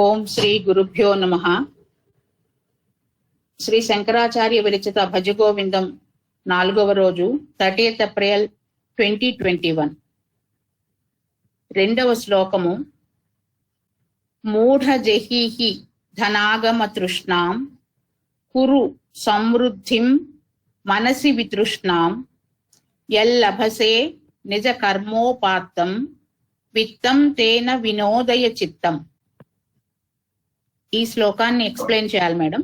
ఓం శ్రీ గురుభ్యో నమః. శ్రీ శంకరాచార్య విరచిత భజగోవిందం 4వ రోజు 30th April 2021. 2వ శ్లోకము. మూఢ జహీహి ధనాగమ తృష్ణాం కురు సమృద్ధిం మనసి వితృష్ణాం యల్లభసే నిజ కర్మోపాత్తం విత్తం తేన వినోదయ చిత్తం. ఈ శ్లోకాన్ని ఎక్స్ప్లెయిన్ చేయాలి మేడం.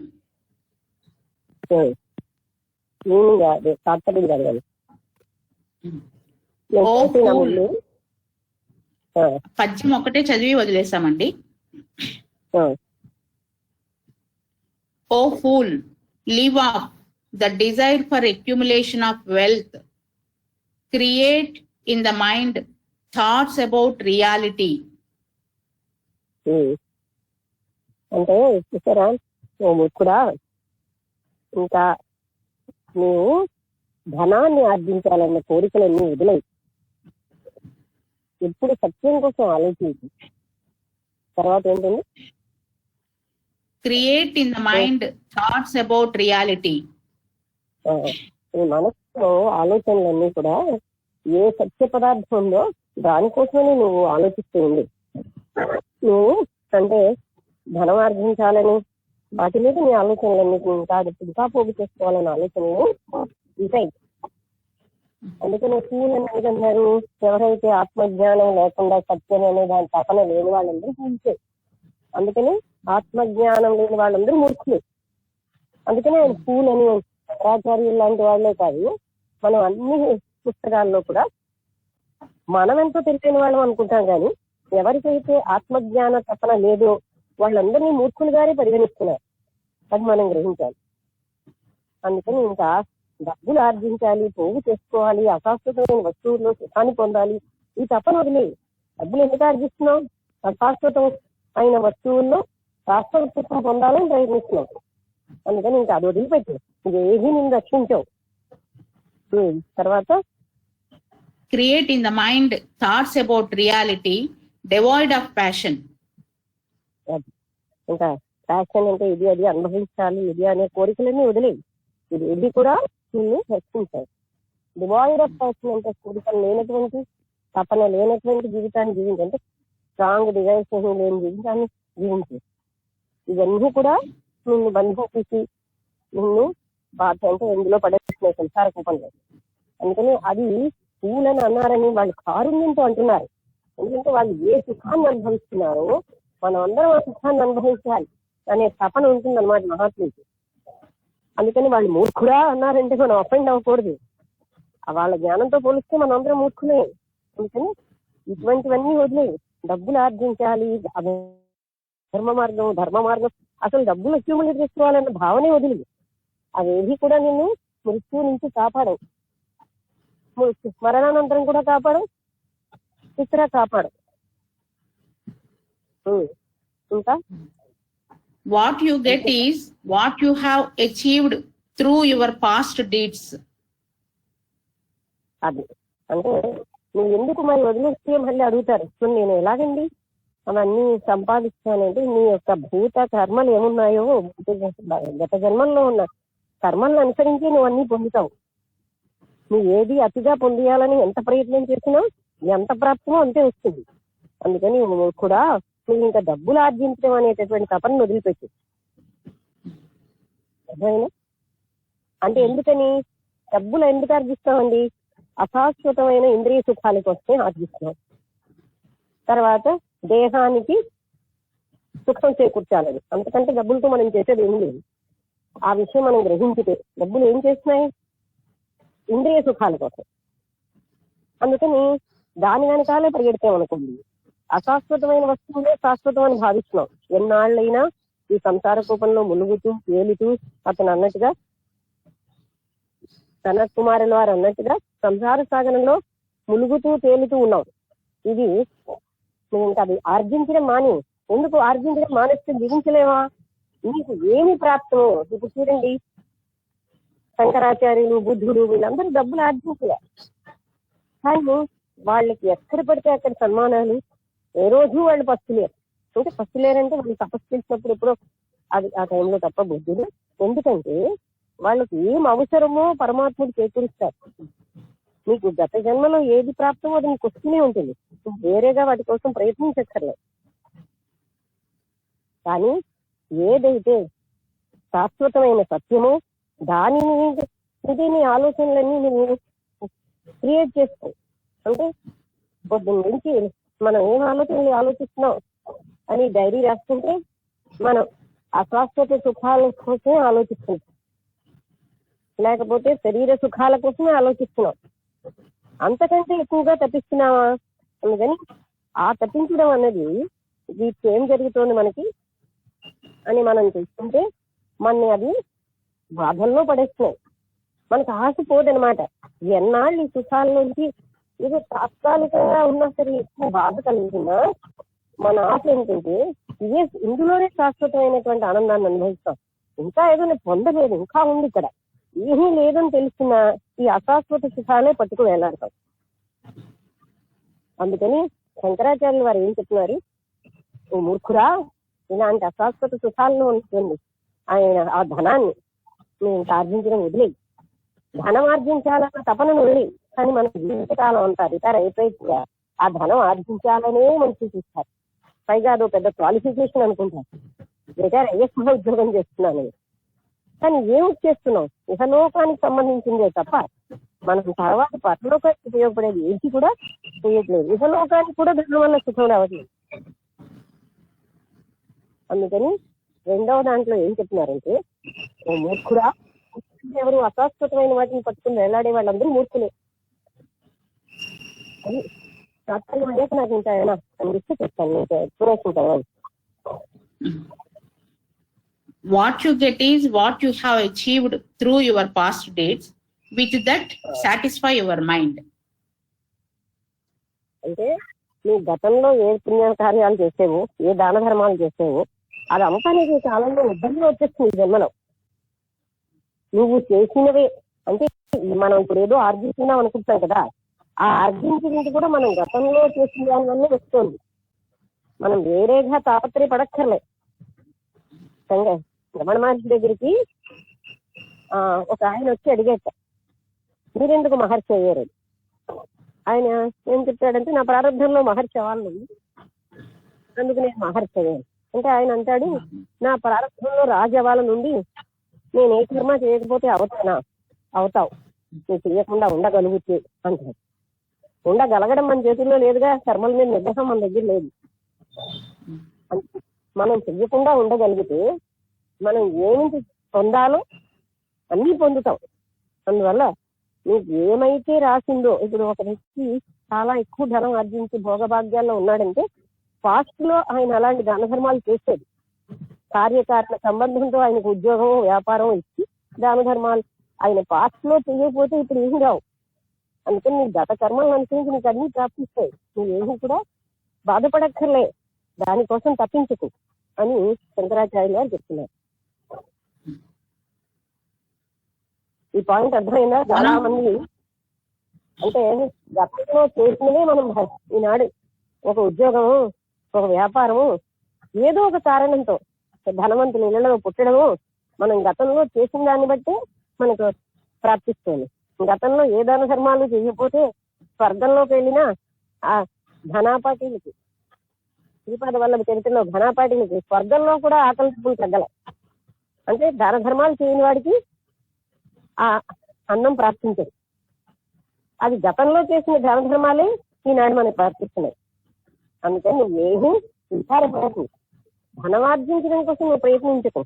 పద్యం ఒకటే చదివి వదిలేసామండి. O fool, leave off the desire for accumulation of wealth, create in the mind thoughts about reality. అంటే చూసారా, కూడా ఇంకా నువ్వు ధనాన్ని ఆర్జించాలన్న కోరికలన్నీ వదిలేయి, ఎప్పుడు సత్యం కోసం ఆలోచించు. తర్వాత ఏంటండి? Create in the mind thoughts about reality. మనసులో ఆలోచనలన్నీ కూడా ఏ సత్య పదార్థం ఉందో దానికోసమని నువ్వు ఆలోచిస్తూ ఉంది. నువ్వు అంటే ధనం ఆర్జించాలని వాటి మీద నీ ఆలోచనలన్నీ ఇంకా పోగు చేసుకోవాలని ఆలోచనలు ఉంటాయి. అందుకని ఫూల్ అని ఏదన్నారు, ఎవరైతే ఆత్మజ్ఞానం లేకుండా సత్యం అనే దాని తపన లేని వాళ్ళందరూ పూజే. అందుకని ఆత్మజ్ఞానం లేని వాళ్ళందరూ మూర్ఖులు. అందుకని ఆయన ఫూల్ అని శంకరాచార్యులు లాంటి వాళ్ళే కాదు, మనం అన్ని పుస్తకాల్లో కూడా మనం ఎంతో తెలిసిన వాళ్ళం అనుకుంటాం, కానీ ఎవరికైతే ఆత్మజ్ఞాన తపన లేదో వాళ్ళందరినీ మూర్ఖులుగానే పరిగణిస్తున్నారు. అది మనం గ్రహించాలి. అందుకని ఇంకా డబ్బులు ఆర్జించాలి, పోగు చేసుకోవాలి, అశాశ్వతమైన వస్తువుల్లో సుఖాన్ని పొందాలి, ఈ తపన వదిలే. డబ్బులు ఎందుకు ఆర్జిస్తున్నాం? అశాశ్వతం అయిన వస్తువుల్లో శాశ్వత సుఖం పొందాలని ప్రయత్నిస్తున్నాం. అందుకని ఇంకా అది వదిలిపెట్టు, ఇదేది నేను రక్షించావు. తర్వాత create in the mind thoughts about reality devoid of passion. ఇంకా ప్యాషన్ అంటే ఇది అది అనుభవించాలి, ఇది అనే కోరికలన్నీ వదిలేయి. ఇది కూడా నిన్ను రక్షించాలి. డివాయిడ్ ఆఫ్ ప్యాషన్ అంటే కోరికలు లేనటువంటి, తపన లేనటువంటి జీవితాన్ని జీవించంటే స్ట్రాంగ్ డిజైర్స్ లేని జీవితాన్ని జీవించు. ఇవన్నీ కూడా నిన్ను బంధించేసి నిన్ను బాధ అంటే ఎందులో పడేస్తున్నాయి సంసార కూపంలో. అందుకని అది పూలని అన్నారని వాళ్ళు కారుణ్యంతో అంటున్నారు. ఎందుకంటే వాళ్ళు ఏ సుఖాన్ని అనుభవిస్తున్నారో మనం అందరం ఆ సుఖాన్ని అనుభవించాలి అనే తపన ఉంటుంది అన్నమాట మహాత్ములకి. అందుకని వాళ్ళు మూర్ఖుడా అన్నారంటే మనం అఫెండ్ అవ్వకూడదు. వాళ్ళ జ్ఞానంతో పోలిస్తే మనం అందరం మూర్ఖులే. అందుకని ఇటువంటివన్నీ వదిలే. డబ్బులు ఆర్జించాలి, ధర్మ మార్గం అసలు డబ్బులు అక్యూములేట్ చేసుకోవాలన్న భావనే వదిలి. అవేవి కూడా నిన్ను మృత్యువు నుంచి కాపాడవు, మరణానంతరం కూడా కాపాడవు, ఇతర కాపాడవు. ఇంకా what you get is what you have achieved through your past deeds. అది అంటే నువ్వు ఎందుకు మరి వదిలేస్తే మళ్ళీ అడుగుతారు, నేను ఎలాగండి అవన్నీ సంపాదిస్తానంటే నీ యొక్క భూత కర్మలు ఏమున్నాయో గత జన్మల్లో ఉన్న కర్మలను అనుసరించి నువ్వు అన్ని పొందుతావు. నువ్వు ఏది అతిగా పొందేయాలని ఎంత ప్రయత్నం చేసినా ఎంత ప్రాప్తమో అంతే వస్తుంది. అందుకని కూడా నువ్వు ఇంకా డబ్బులు ఆర్జించడం అనేటటువంటి తపను వదిలిపెట్టు. అర్థమైనా? అంటే ఎందుకని డబ్బులు ఎందుకు ఆర్జిస్తామండి? అశాశ్వతమైన ఇంద్రియ సుఖాల కోసమే ఆర్జిస్తున్నాం. తర్వాత దేహానికి సుఖం చేకూర్చాలని, అంతకంటే డబ్బులతో మనం చేసేది ఏమి లేదు. ఆ విషయం మనం గ్రహించితే డబ్బులు ఏం చేస్తున్నాయి? ఇంద్రియ సుఖాల కోసం. అందుకని దాని వెనకాలే పరిగెడతామనుకోండి. అశాశ్వతమైన వస్తువులే శాశ్వతం అని భావిస్తున్నాం. ఎన్నాళ్ళైనా ఈ సంసార కూపంలో ములుగుతూ తేలుతూ, అతను అన్నట్టుగా సనత్ కుమారుల వారు అన్నట్టుగా సంసార సాగరంలో ములుగుతూ తేలుతూ ఉన్నాం. ఇది నువ్వు ఇంకా అది ఆర్జించడం మాని. ఎందుకు ఆర్జించడం మానేస్తే జీవించలేవా? నీకు ఏమి ప్రాప్తమో ఇప్పుడు చూడండి, శంకరాచార్యులు, బుద్ధుడు వీళ్ళందరూ డబ్బులు ఆర్జించలే, కానీ వాళ్ళకి ఎక్కడ పడితే అక్కడ సన్మానాలు, ఏ రోజు వాళ్ళు పస్తులే. అంటే ఫస్ట్ లేరంటే వాళ్ళు తపస్సు చేసినప్పుడు ఎప్పుడో అది ఆ టైంలో తప్ప బుద్ధుడు. ఎందుకంటే వాళ్ళకి ఏం అవసరమో పరమాత్ముడు చేకూరుస్తారు. మీకు గత జన్మలో ఏది ప్రాప్తమో అది మీకు వస్తూనే ఉంటుంది, వేరేగా వాటి కోసం ప్రయత్నించక్కర్లేదు. కానీ ఏదైతే శాశ్వతమైన సత్యమో దానిని ఇది నీ ఆలోచనలన్నీ నువ్వు క్రియేట్ చేసుకో. అంటే పొద్దున్న నుంచి మనం ఏం ఆలోచనలు ఆలోచిస్తున్నాం అని డైరీ రాసుకుంటే మనం అశాశ్వత సుఖాల కోసమే ఆలోచిస్తున్నాం, లేకపోతే శరీర సుఖాల కోసమే ఆలోచిస్తున్నాం. అంతకంటే ఎక్కువగా తప్పిస్తున్నావా? అందుకని ఆ తప్పించడం అన్నది వీటికి ఏం జరుగుతోంది మనకి అని మనం చూసుకుంటే మనని అది బాధల్లో పడేస్తున్నాయి. మనకు ఆశ పోదనమాట. ఎన్నాళ్ళు ఈ సుఖాల నుంచి ఇది తాత్కాలికంగా ఉన్నా సరే ఎక్కువ బాధ కలుగుతున్నా మన ఆశ ఏంటంటే ఇదే ఇందులోనే శాశ్వతమైనటువంటి ఆనందాన్ని అనుభవిస్తాం. ఇంకా ఏదో నేను పొందలేదు, ఇంకా ఉంది ఇక్కడ, ఏమీ లేదని తెలుస్తున్నా ఈ అశాశ్వత సుఖాలే పట్టుకు వేలాడతాం. అందుకని శంకరాచార్యులు వారు ఏం చెప్తున్నారు, ఓ మూర్ఖురా, ఇలాంటి అశాశ్వత సుఖాలను ఉంటుంది ఆయన ఆ ధనాన్ని మేము ఆర్జించడం వదిలే, ధనం ఆర్జించాలన్న తపనను వదిలి, కానీ మన జీవితకాలం అంతా రిటైర్ అయిపోయి ఆ ధనం ఆర్జించాలనే మనసు చూస్తారు. పైగా అదో పెద్ద క్వాలిఫికేషన్ అనుకుంటారు, రిటైర్ అయ్యేకుండా ఉద్యోగం చేస్తున్నాను. కానీ ఏమి చేస్తున్నాం? ఇహలోకానికి సంబంధించిందే తప్ప మనం తర్వాత పరలోకానికి ఉపయోగపడేది ఏంటి కూడా చేయట్లేదు. ఇహలోకానికి కూడా ధనం వల్ల సుఖం రావట్లేదు. అందుకని రెండవ దాంట్లో ఏం చెప్తున్నారంటే, ఓ మూర్ఖుడా, ఎవరు అశాశ్వతమైన వాటిని పట్టుకుని వేలాడే వాళ్ళందరూ మూర్ఖులే. అది తాత్కాలిక అయ్యాక నాకు ఉంటాయనా అనిపిస్తే చెప్తాను, మీకు ఎక్స్ప్లెనేషన్ కావాలి. What you get is what you have achieved through your past deeds. With that, satisfy your mind. అంటే నీ గతంలో ఏ పుణ్య కార్యాలు చేసేవో, ఏ దాన ధర్మాలు చేసేవో, అది అంతా నీకు కాలంలో ఇబ్బందిలో వచ్చేస్తుంది ఈ జన్మలో. నువ్వు చేసినవే అంటే మనం ఇప్పుడు ఏదో ఆర్జిస్తున్నాం అనుకుంటున్నాం కదా, ఆ ఆర్జించినది కూడా మనం గతంలో చేసిన దానివల్లే వస్తుంది. మనం వేరేగా తాపత్రయపడక్కర్లే. రమణ మహర్షి దగ్గరికి ఒక ఆయన వచ్చి అడిగేట, మీరెందుకు మహర్షి అయ్యారు? ఆయన ఏం చెప్తాడంటే, నా ప్రారంభంలో మహర్షి అవ్వాలి, అందుకు నేను మహర్షి అయ్యాను. అంటే ఆయన అంటాడు, నా ప్రారంభంలో రాజు అవ్వాల నుండి నేను ఏ కర్మ చేయకపోతే అవుతానా? అవుతావు, నువ్వు చేయకుండా ఉండగలుగుతే అంటాడు. ఉండగలగడం మన చేతుల్లో లేదుగా, కర్మల మీద నిగ్రహం మన దగ్గర లేదు. మనం చెయ్యకుండా ఉండగలిగితే మనం ఏమిటి పొందాలో అన్నీ పొందుతాం. అందువల్ల నీకు ఏమైతే రాసిందో, ఇప్పుడు ఒక వ్యక్తి చాలా ఎక్కువ ధనం ఆర్జించి భోగభాగ్యాల్లో ఉన్నాడంటే పాస్ట్ లో ఆయన అలాంటి దాన ధర్మాలు చేసేది. కార్యకారణ సంబంధంతో ఆయనకు ఉద్యోగం వ్యాపారం ఇచ్చి దాన ధర్మాలు ఆయన పాస్ట్ లో చేయకపోతే ఇప్పుడు ఏమి రావు. అందుకని నీ గత కర్మలను అనుసరించి నీకు అన్ని ప్రాప్తిస్తాయి. నువ్వేమి కూడా బాధపడక్కర్లే, దానికోసం తప్పించకు అని శంకరాచార్యులు గారు చెప్తున్నారు. ఈ పాయింట్ అర్థమైందా? చాలా మంది అంటే గతంలో చేసినవే మనం ఈనాడు ఒక ఉద్యోగము, ఒక వ్యాపారము, ఏదో ఒక కారణంతో ధనవంతుల ఇళ్లలో పుట్టడము మనం గతంలో చేసిన దాన్ని బట్టి మనకు ప్రాప్తిస్తుంది. గతంలో ఏ దాన ధర్మాలు చేయకపోతే స్వర్గంలోకి వెళ్ళినా ఆ ధనాపాటిలకి, శ్రీపాద వల్లభ చరిత్రలో ధనాపాటిలకి స్వర్గంలో కూడా ఆకలి తప్పులు తగ్గల. అంటే దాన ధర్మాలు చేయని వాడికి ఆ అన్నం ప్రాప్తించదు. అది గతంలో చేసిన దాన ధర్మాలే ఈనాడు మనకు ప్రాప్తిస్తున్నాయి. అందుకని నువ్వు ఏమీ విచారపడకు, ధనమార్జించడం కోసం నువ్వు ప్రయత్నించకు.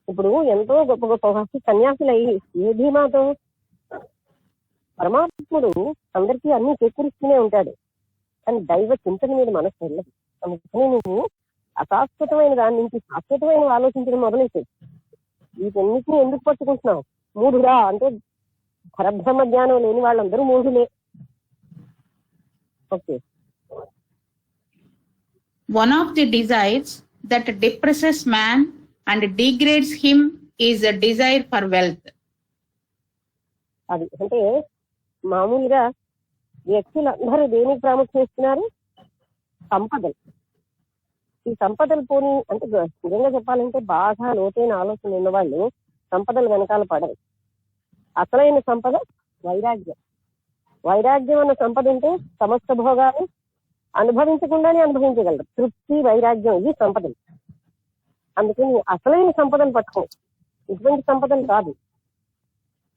ఇప్పుడు ఎంతో గొప్ప గొప్ప సన్యాసులు అయ్యి ఏ ధీమాతో, పరమాత్ముడు అందరికీ అన్ని చేకూరుస్తూనే ఉంటాడు, కానీ దైవ చింతన మీద మనసు వెళ్ళదు. అందుకని నువ్వు అశాశ్వతమైన దాని నుంచి శాశ్వతమైన ఆలోచించడం మొదలైతే వీటన్నిటిని ఎందుకు పట్టుకుంటున్నావు? మూఢురా అంటే పరబ్రహ్మ జ్ఞానం లేని వాళ్ళందరూ మూఢులే. Okay. One of the desires that depresses man and degrades him is a desire for wealth. అది అంటే మామూలుగా వ్యక్తులు అందరూ దేనికి ప్రాముఖ్యం ఇస్తున్నారు? సంపదలు. ఈ సంపదలు పోని అంటే నిజంగా చెప్పాలంటే బాగా లోతైన ఆలోచన ఉన్న వాళ్ళు సంపదలు వెనకాల పడరు. అసలైన సంపద వైరాగ్యం. వైరాగ్యం అన్న సంపద ఉంటే సమస్త భోగాలు అనుభవించకుండానే అనుభవించగలరు. తృప్తి, వైరాగ్యం ఇవి సంపదలు. అందుకని అసలైన సంపదలు పట్టుకో, ఇటువంటి సంపదలు కాదు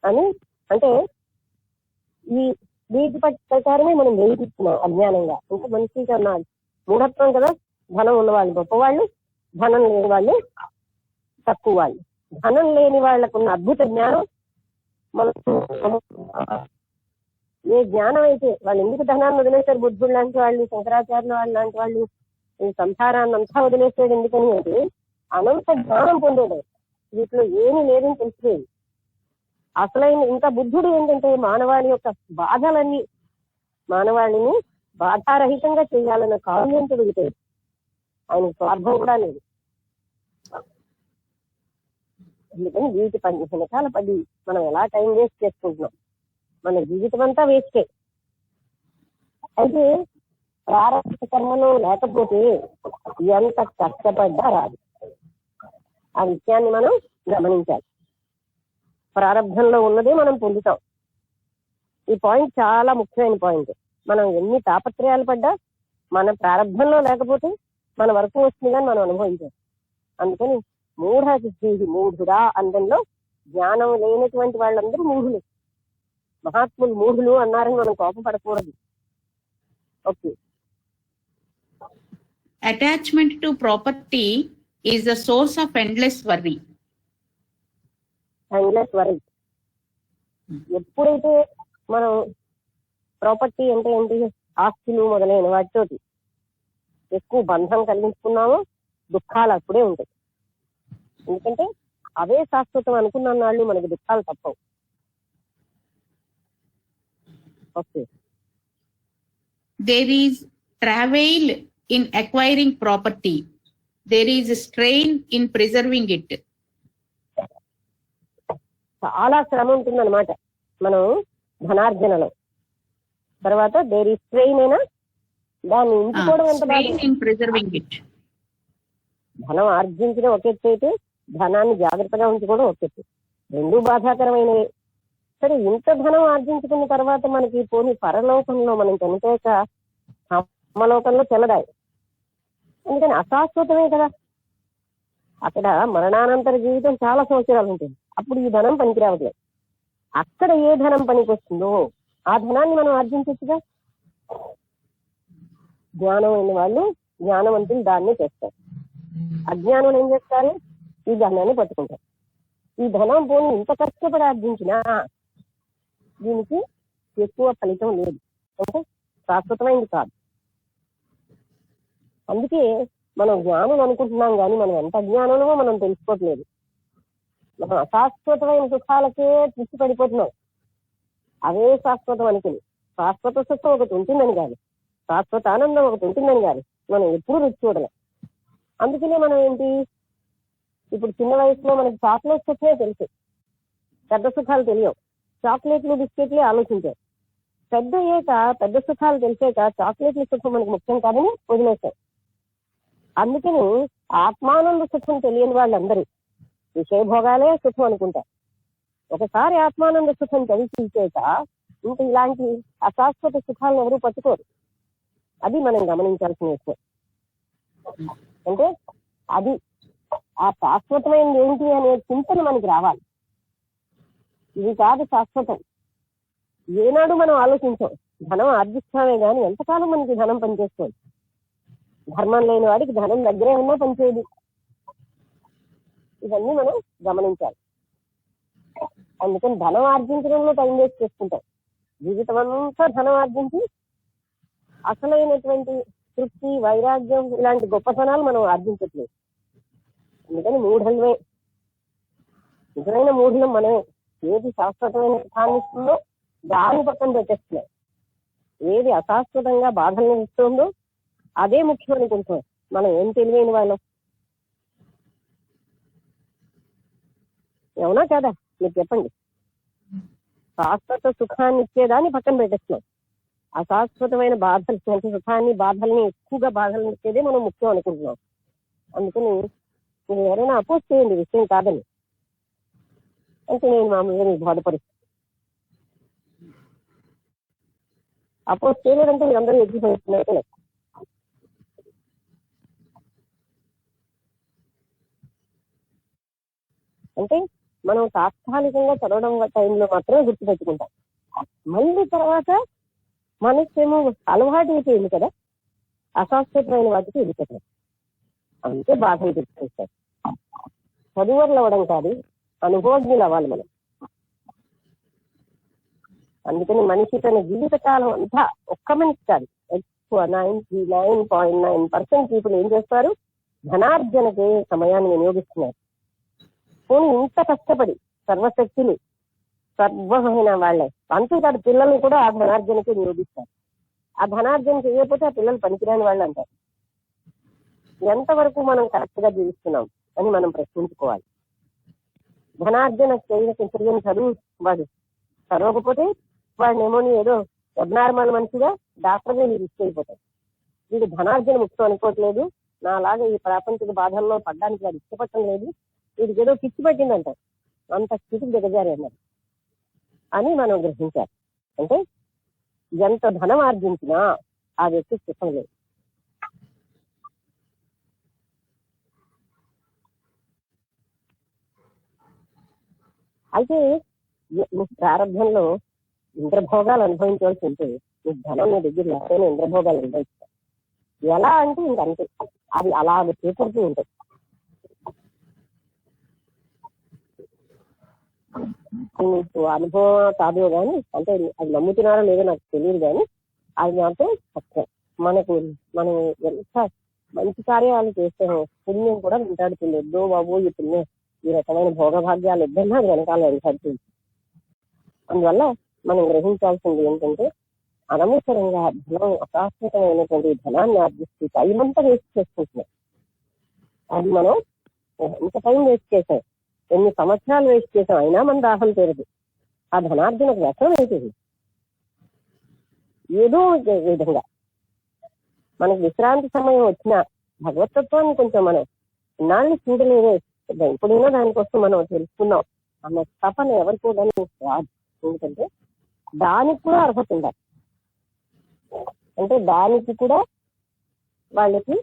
అని. అంటే ఈ వీటి ప్రకారమే మనం వేయిస్తున్నాం అజ్ఞానంగా. అంటే మనిషికి అన్న మూఢత్వం కదా. ధనం ఉన్నవాళ్ళు గొప్పవాళ్ళు, ధనం లేని వాళ్ళు తక్కువ వాళ్ళు. ధనం లేని వాళ్ళకున్న అద్భుత జ్ఞానం మనం ఏ జ్ఞానం అయితే వాళ్ళు ఎందుకు ధనాన్ని వదిలేశారు, బుద్ధుడు లాంటి వాళ్ళు, శంకరాచార్యుల వాళ్ళు లాంటి వాళ్ళు ఈ సంసారాన్ని అంతా వదిలేసాడు ఎందుకని అంటే అనంత జ్ఞానం పొందేది. వీటిలో ఏమీ లేదని తెలిసిపోయింది. అసలైన ఇంకా బుద్ధుడు ఏంటంటే మానవాళి యొక్క బాధలన్నీ మానవాళిని బాధారహితంగా చేయాలన్న కారణం తిరుగుతాయి. ఆయన స్వార్థం కూడా లేదు. అందుకని వీటి వెనకాల పడి మనం ఎలా టైం వేస్ట్ చేసుకుంటున్నాం, మన జీవితం అంతా వేస్టే. అయితే ప్రారంభ కర్మలో లేకపోతే ఎంత కష్టపడ్డా రాదు. ఆ విషయాన్ని మనం గమనించాలి. ప్రారంభంలో ఉన్నదే మనం పొందుతాం. ఈ పాయింట్ చాలా ముఖ్యమైన పాయింట్. మనం ఎన్ని తాపత్రయాలు పడ్డా మన ప్రారంభంలో లేకపోతే మన వరకు వస్తుంది కానీ మనం అనుభవించాం. అందుకని మూఢుడా అందంలో జ్ఞానం లేనటువంటి వాళ్ళందరూ మూఢులు. మహాత్ములు మూఢులు అన్నారని మనం కోపపడకూడదు. Okay. Attachment to property is the source of endless worry. Endless worry. ఎప్పుడైతే మనం ప్రాపర్టీ అంటే ఏంటి, ఆస్తులు మొదలైన వాటితోటి ఎక్కువ బంధం కలిగించుకున్నామో దుఃఖాలు అప్పుడే ఉంటాయి. ఎందుకంటే అవే శాశ్వతం అనుకున్న నాళ్ళు మనకి దుఃఖాలు తప్పవు. Okay. There is travail in acquiring property. There is strain in preserving it. చాలా శ్రమ ఉంటుందన్నమాట మనం ధనార్జనలో. తర్వాత దేర్ ఈ స్ట్రెయిన్ అయినా దాన్ని ఉంచుకోవడం ఎంత Strain in preserving it. ధనం ఆర్జించడం ఒక ఎత్తు అయితే ధనాన్ని జాగ్రత్తగా ఉంచుకోవడం ఒక ఎత్తు. రెండూ బాధాకరమైనవి. సరే, ఇంత ధనం ఆర్జించుకున్న తర్వాత మనకి పోనీ పరలోకంలో మనం చనిపోయాక అమ్మలోకంలో తెల్లదాయి. ఎందుకని అశాశ్వతమే కదా. అక్కడ మరణానంతర జీవితం చాలా సంవత్సరాలు ఉంటుంది. అప్పుడు ఈ ధనం పనికి రావట్లేదు. అక్కడ ఏ ధనం పనికి వస్తుందో ఆ ధనాన్ని మనం ఆర్జించచ్చుగా. జ్ఞానం అయిన వాళ్ళు జ్ఞానవంతులు దాన్ని చేస్తారు. అజ్ఞానం ఏం చేస్తారు, ఈ ధనాన్ని పట్టుకుంటారు. ఈ ధనం పోనీ ఇంత కష్టపడి ఆర్జించినా దీనికి ఎక్కువ ఫలితం లేదు, అంటే శాశ్వతమైంది కాదు. అందుకే మనం జ్ఞానం అనుకుంటున్నాం కానీ మనం ఎంత జ్ఞానమో మనం తెలుసుకోవట్లేదు. మనం అశాశ్వతమైన సుఖాలకే తృష్టి పడిపోతున్నాం. అవే శాశ్వతం అనుకుని శాశ్వత సుఖం ఒకటి ఉంటుందని కాదు, శాశ్వత ఆనందం ఒకటి ఉంటుందని కాదు మనం ఎప్పుడు రుచి చూడలేం. అందుకనే మనం ఏంటి, ఇప్పుడు చిన్న వయసులో మనకి చాక్లెట్ సుఖమే తెలుసు, పెద్ద సుఖాలు తెలియవు. చాక్లెట్లు బిస్కెట్లే ఆలోచించారు. పెద్ద అయ్యాక పెద్ద సుఖాలు తెలిసాక చాక్లెట్ల సుఖం మనకు ముఖ్యం కాదని వదిలేశారు. అందుకని ఆత్మానంద సుఖం తెలియని వాళ్ళందరూ విషయభోగాలే సుఖం అనుకుంటారు. ఒకసారి ఆత్మానంద సుఖం తెలిసాక ఇంకా ఇలాంటి అశాశ్వత సుఖాలను ఎవరూ పట్టుకోరు. అది మనం గమనించాల్సిన విషయం. అంటే అది ఆ శాశ్వతమైనది ఏంటి అనే చింతన మనకి రావాలి. ఇది కాదు శాశ్వతం. ఏనాడు మనం ఆలోచించాం, ధనం ఆర్జిస్తామే గాని ఎంతకాలం మనకి ధనం పనిచేస్తుంది. ధర్మం లేని వాడికి ధనం దగ్గరే ఉన్నా పనిచేయదు. ఇవన్నీ మనం గమనించాలి. అందుకని ధనం ఆర్జించడంలో టైం వేస్ట్ చేసుకుంటాం. జీవితం అంతా ధనం ఆర్జించి అసలైనటువంటి తృప్తి, వైరాగ్యం ఇలాంటి గొప్పతనాలు మనం ఆర్జించట్లేదు. అందుకని మూఢులమే. నిజమైన మూఢులం మనమే. ఏది శాశ్వతమైన సుఖాన్ని ఇస్తుందో దాని పక్కన పెట్టేస్తున్నాం. ఏది అశాశ్వతంగా బాధల్ని ఇస్తుందో అదే ముఖ్యం అనుకుంటున్నాం. మనం ఏం తెలివైన వాళ్ళం. అవునా కదా, మీరు చెప్పండి. శాశ్వత సుఖాన్ని ఇచ్చేదాన్ని పక్కన పెట్టేస్తున్నాం. అశాశ్వతమైన బాధలు, సుఖాన్ని బాధల్ని ఎక్కువగా బాధల్ని ఇచ్చేదే మనం ముఖ్యం అనుకుంటున్నాం. అందుకని మీరు ఎవరైనా అపోజ్ చేయండి విషయం కాదని, అంటే నేను మామూలుగా మీకు బాధపరుస్తాను. అపోజ్ చేయలేదంటే మీరు అందరూ ఎగ్జిపోతున్నట్టు లెక్క. అంటే మనం తాత్కాలికంగా చదవడం టైంలో మాత్రమే గుర్తుపెట్టుకుంటాం. మళ్ళీ తర్వాత మనకేమో అలవాటు అయిపోయింది కదా, అశాశ్వతమైన వాటికి వెళ్ళిపోతాం. అంతే బాధలు గుర్తుకొస్తాయి. చదువర్లు అవ్వడం కాదు, అనుభవజ్ఞులు అవ్వాలి మనం. అందుకని మనిషి తన జీవితకాలం అంతా, ఒక్క మనిషి కాదు, ఎక్కువ 99.9% పీపుల్ ఏం చేస్తారు, ధనార్జనకే సమయాన్ని వినియోగిస్తున్నారు. పోనీ ఇంత కష్టపడి సర్వశక్తులు సర్వమైన వాళ్ళే, అంతేకాదు పిల్లల్ని కూడా ఆ ధనార్జనకే వినియోగిస్తారు. ఆ ధనార్జన చేయకపోతే ఆ పిల్లలు పనికిరాని వాళ్ళు అంటారు. ఎంతవరకు మనం కరెక్ట్ గా జీవిస్తున్నాం అని మనం ప్రశ్నించుకోవాలి. ధనార్జన చేయని చదువు వాడు చదవకపోతే వాడినేమో ఏదో అబ్నార్మల్ మనిషిగా డాక్టర్గా మీరు ఇష్టమైపోతాడు. వీడు ధనార్జన ముఖ్యం అనుకోవట్లేదు, నాలాగా ఈ ప్రాపంచిక బాధల్లో పడ్డానికి వాడు ఇష్టపడటం లేదు, వీడికి ఏదో పిచ్చి పట్టిందంటారు, అంత స్థితికి దిగజారు అన్నారు అని మనం గ్రహించాలి. అంటే ఎంత ధనం ఆర్జించినా ఆ వ్యక్తి సుఖం లేదు. అయితే ప్రారంభంలో ఇంద్రభోగాలు అనుభవించవలసి ఉంటుంది. మీకు ధనం మీ దగ్గర లేకపోయినా ఇంద్రభోగాలు అనుభవిస్తారు. ఎలా అంటే ఇంకంతే, అది అలా చేకూరుతూ ఉంటాయి. మీకు అనుభవం కాదు కానీ, అంటే అది నమ్ముతున్నారో లేదో నాకు తెలియదు కానీ, అది మాత్రం సత్యం. మనం ఎంత మంచి కార్యాలు చేస్తామో పుణ్యం కూడా వెంటాడుతుంది. ఎద్దో బాబు ఈ పుణ్యం, ఈ రకమైన భోగభాగ్యాలు ఇద్దరినా అది వెనకాల వెంటాడుతుంది. అందువల్ల మనం గ్రహించాల్సింది ఏంటంటే, అనవసరంగా ధనం, అశాశ్వతమైనటువంటి ధనాన్ని ఆర్జిస్తూ టైం అంతా వేస్ట్ చేసుకుంటున్నాం. అది మనం ఎంత టైం వేస్ట్ చేసాం, ఎన్ని సంవత్సరాలు వేస్ట్ చేసాం, అయినా మన దాహం తీరదు. ఆ ధనార్జనకు వ్యసనం అవుతుంది. ఏదో విధంగా మనకు విశ్రాంతి సమయం వచ్చినా భగవతత్వాన్ని కొంచెం మనం ఇన్నాళ్ళు చూడలేదో, ఎప్పుడైనా దానికోసం మనం తెలుసుకున్నాం అన్న తపన ఎవరు కూడా రాదు. ఎందుకంటే దానికి కూడా అర్హత ఉండాలి. అంటే దానికి కూడా వాళ్ళకి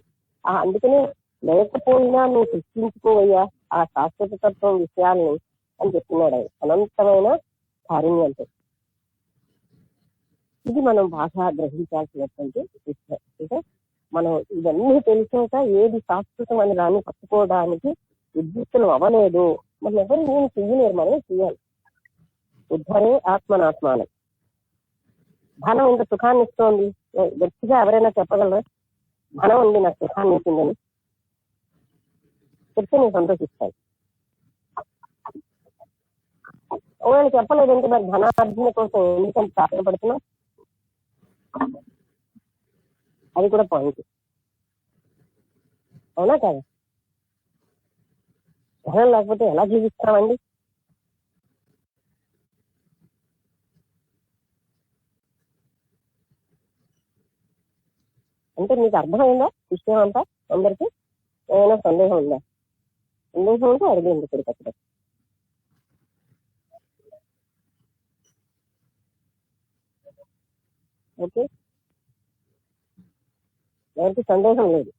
అందుకనే లేకపోయినా నువ్వు సృష్టించుకోవయ్యా ఆ శాశ్వత తత్వం విషయాల్ని అని చెప్తున్నాడు ఆయన. అనంతమైన కారుణ్యంతో ఇది మనం బాగా గ్రహించాల్సినటువంటి విషయం. అంటే మనం ఇవన్నీ తెలిసాక ఏది శాశ్వతం అని దాన్ని పట్టుకోవడానికి ఉద్యుక్తులు అవ్వలేదు. మనం ఎవరు ఏం చెయ్యలేరు, మనం చెయ్యాలి. ఉద్ధరే ఆత్మనాత్మానం. ధనం ఇంత సుఖాన్ని ఇస్తోంది, గట్టిగా ఎవరైనా చెప్పగలరా? ధనం ఉంది నాకు సుఖాన్ని ఇచ్చిందని చెప్తే నేను సంతోషిస్తాను. ఒకవేళ చెప్పలేదంటే మరి ధనార్జన కోసం ఎందుకంటే సాధనపడుతున్నా, అది కూడా పాయింట్. అవునా కాదు? ధనం లేకపోతే ఎలా జీవిస్తామండి? అంటే మీకు అర్థమైందా విషయం అంతా? అందరికీ ఏమైనా సందేహం ఉందా? సందేహం ఉంటే అడిగింది ఇక్కడికి అక్కడ. ఓకే, ఎవరికి సందేహం లేదు,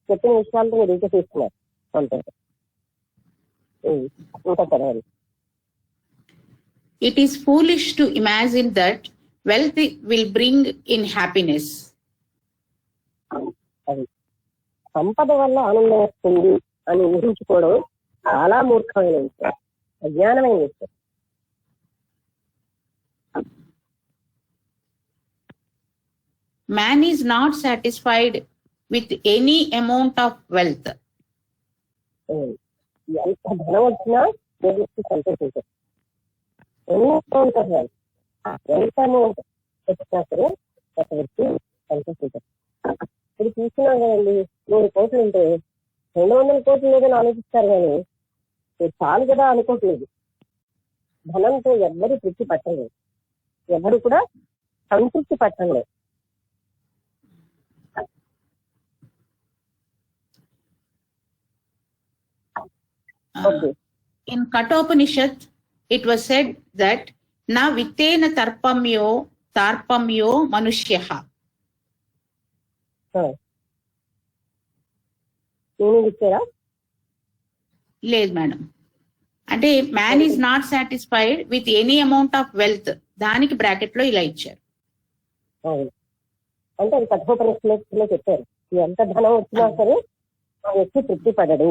చెప్పిన విషయాలతో మీరు ఇంకా తీసుకున్నారు. సంతోషం. ఇంకా చదవాలి. It is foolish to imagine that wealth will bring in happiness. అది సంపద వల్ల ఆనందం వస్తుంది అని ఊహించుకోవడం చాలా మూర్ఖమైన విషయం, అజ్ఞానమైన విషయం. Man is not satisfied with any amount of wealth. ఎంత ధనం వచ్చినా వ్యక్తి సంతోషించారు. ఎన్ని అమౌంట్ ఆఫ్ వెల్త్, ఎంత అమౌంట్ వచ్చినా సరే ఒక వ్యక్తి సంతోషించారు. ఇప్పుడు చూస్తున్నాం కదండి, 100 కోట్లు ఉంటే 200 కోట్లు లేదని ఆలోచిస్తారు కానీ చాలు కదా అనుకోవట్లేదు. ధనంతో ఎవ్వరు తృప్తి పట్టలేదు, ఎవరు కూడా సంతృప్తి పట్టలేదు. Okay In Kathopanishad, it was said that na vittena tarpamyo manushyaha. నేను ఇచ్చారా? లేదు మేడం. అంటే man is not satisfied with any amount of wealth, దానికి బ్రాకెట్ లో ఇలా ఇచ్చారు. అవును, అంటే అది కఠోపనిషత్తులో చెప్పారు, ఎంత ధనం వచ్చినా సరే ఆ వ్యక్తి తృప్తి పడడు.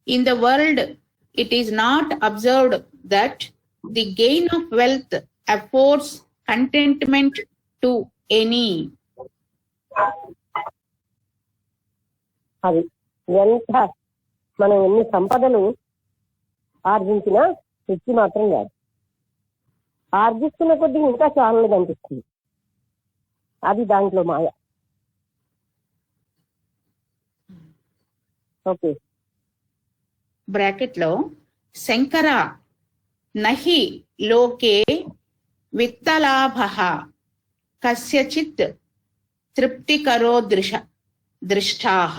In the world, it is not observed that the gain of wealth affords contentment to any. అది ఎంత మనం ఎన్ని సంపదలు ఆర్జించినా తృప్తి మాత్రం కాదు, ఆర్జిస్తున్న కొద్దీ ఇంకా చాలా అనిపిస్తుంది. అది దాంట్లో మాయ. ఓకే, బ్రాకెట్ లో శంకర నహి లోకే విత్తలాభః కస్యచిత్ తృప్తికరో దృష్టాః.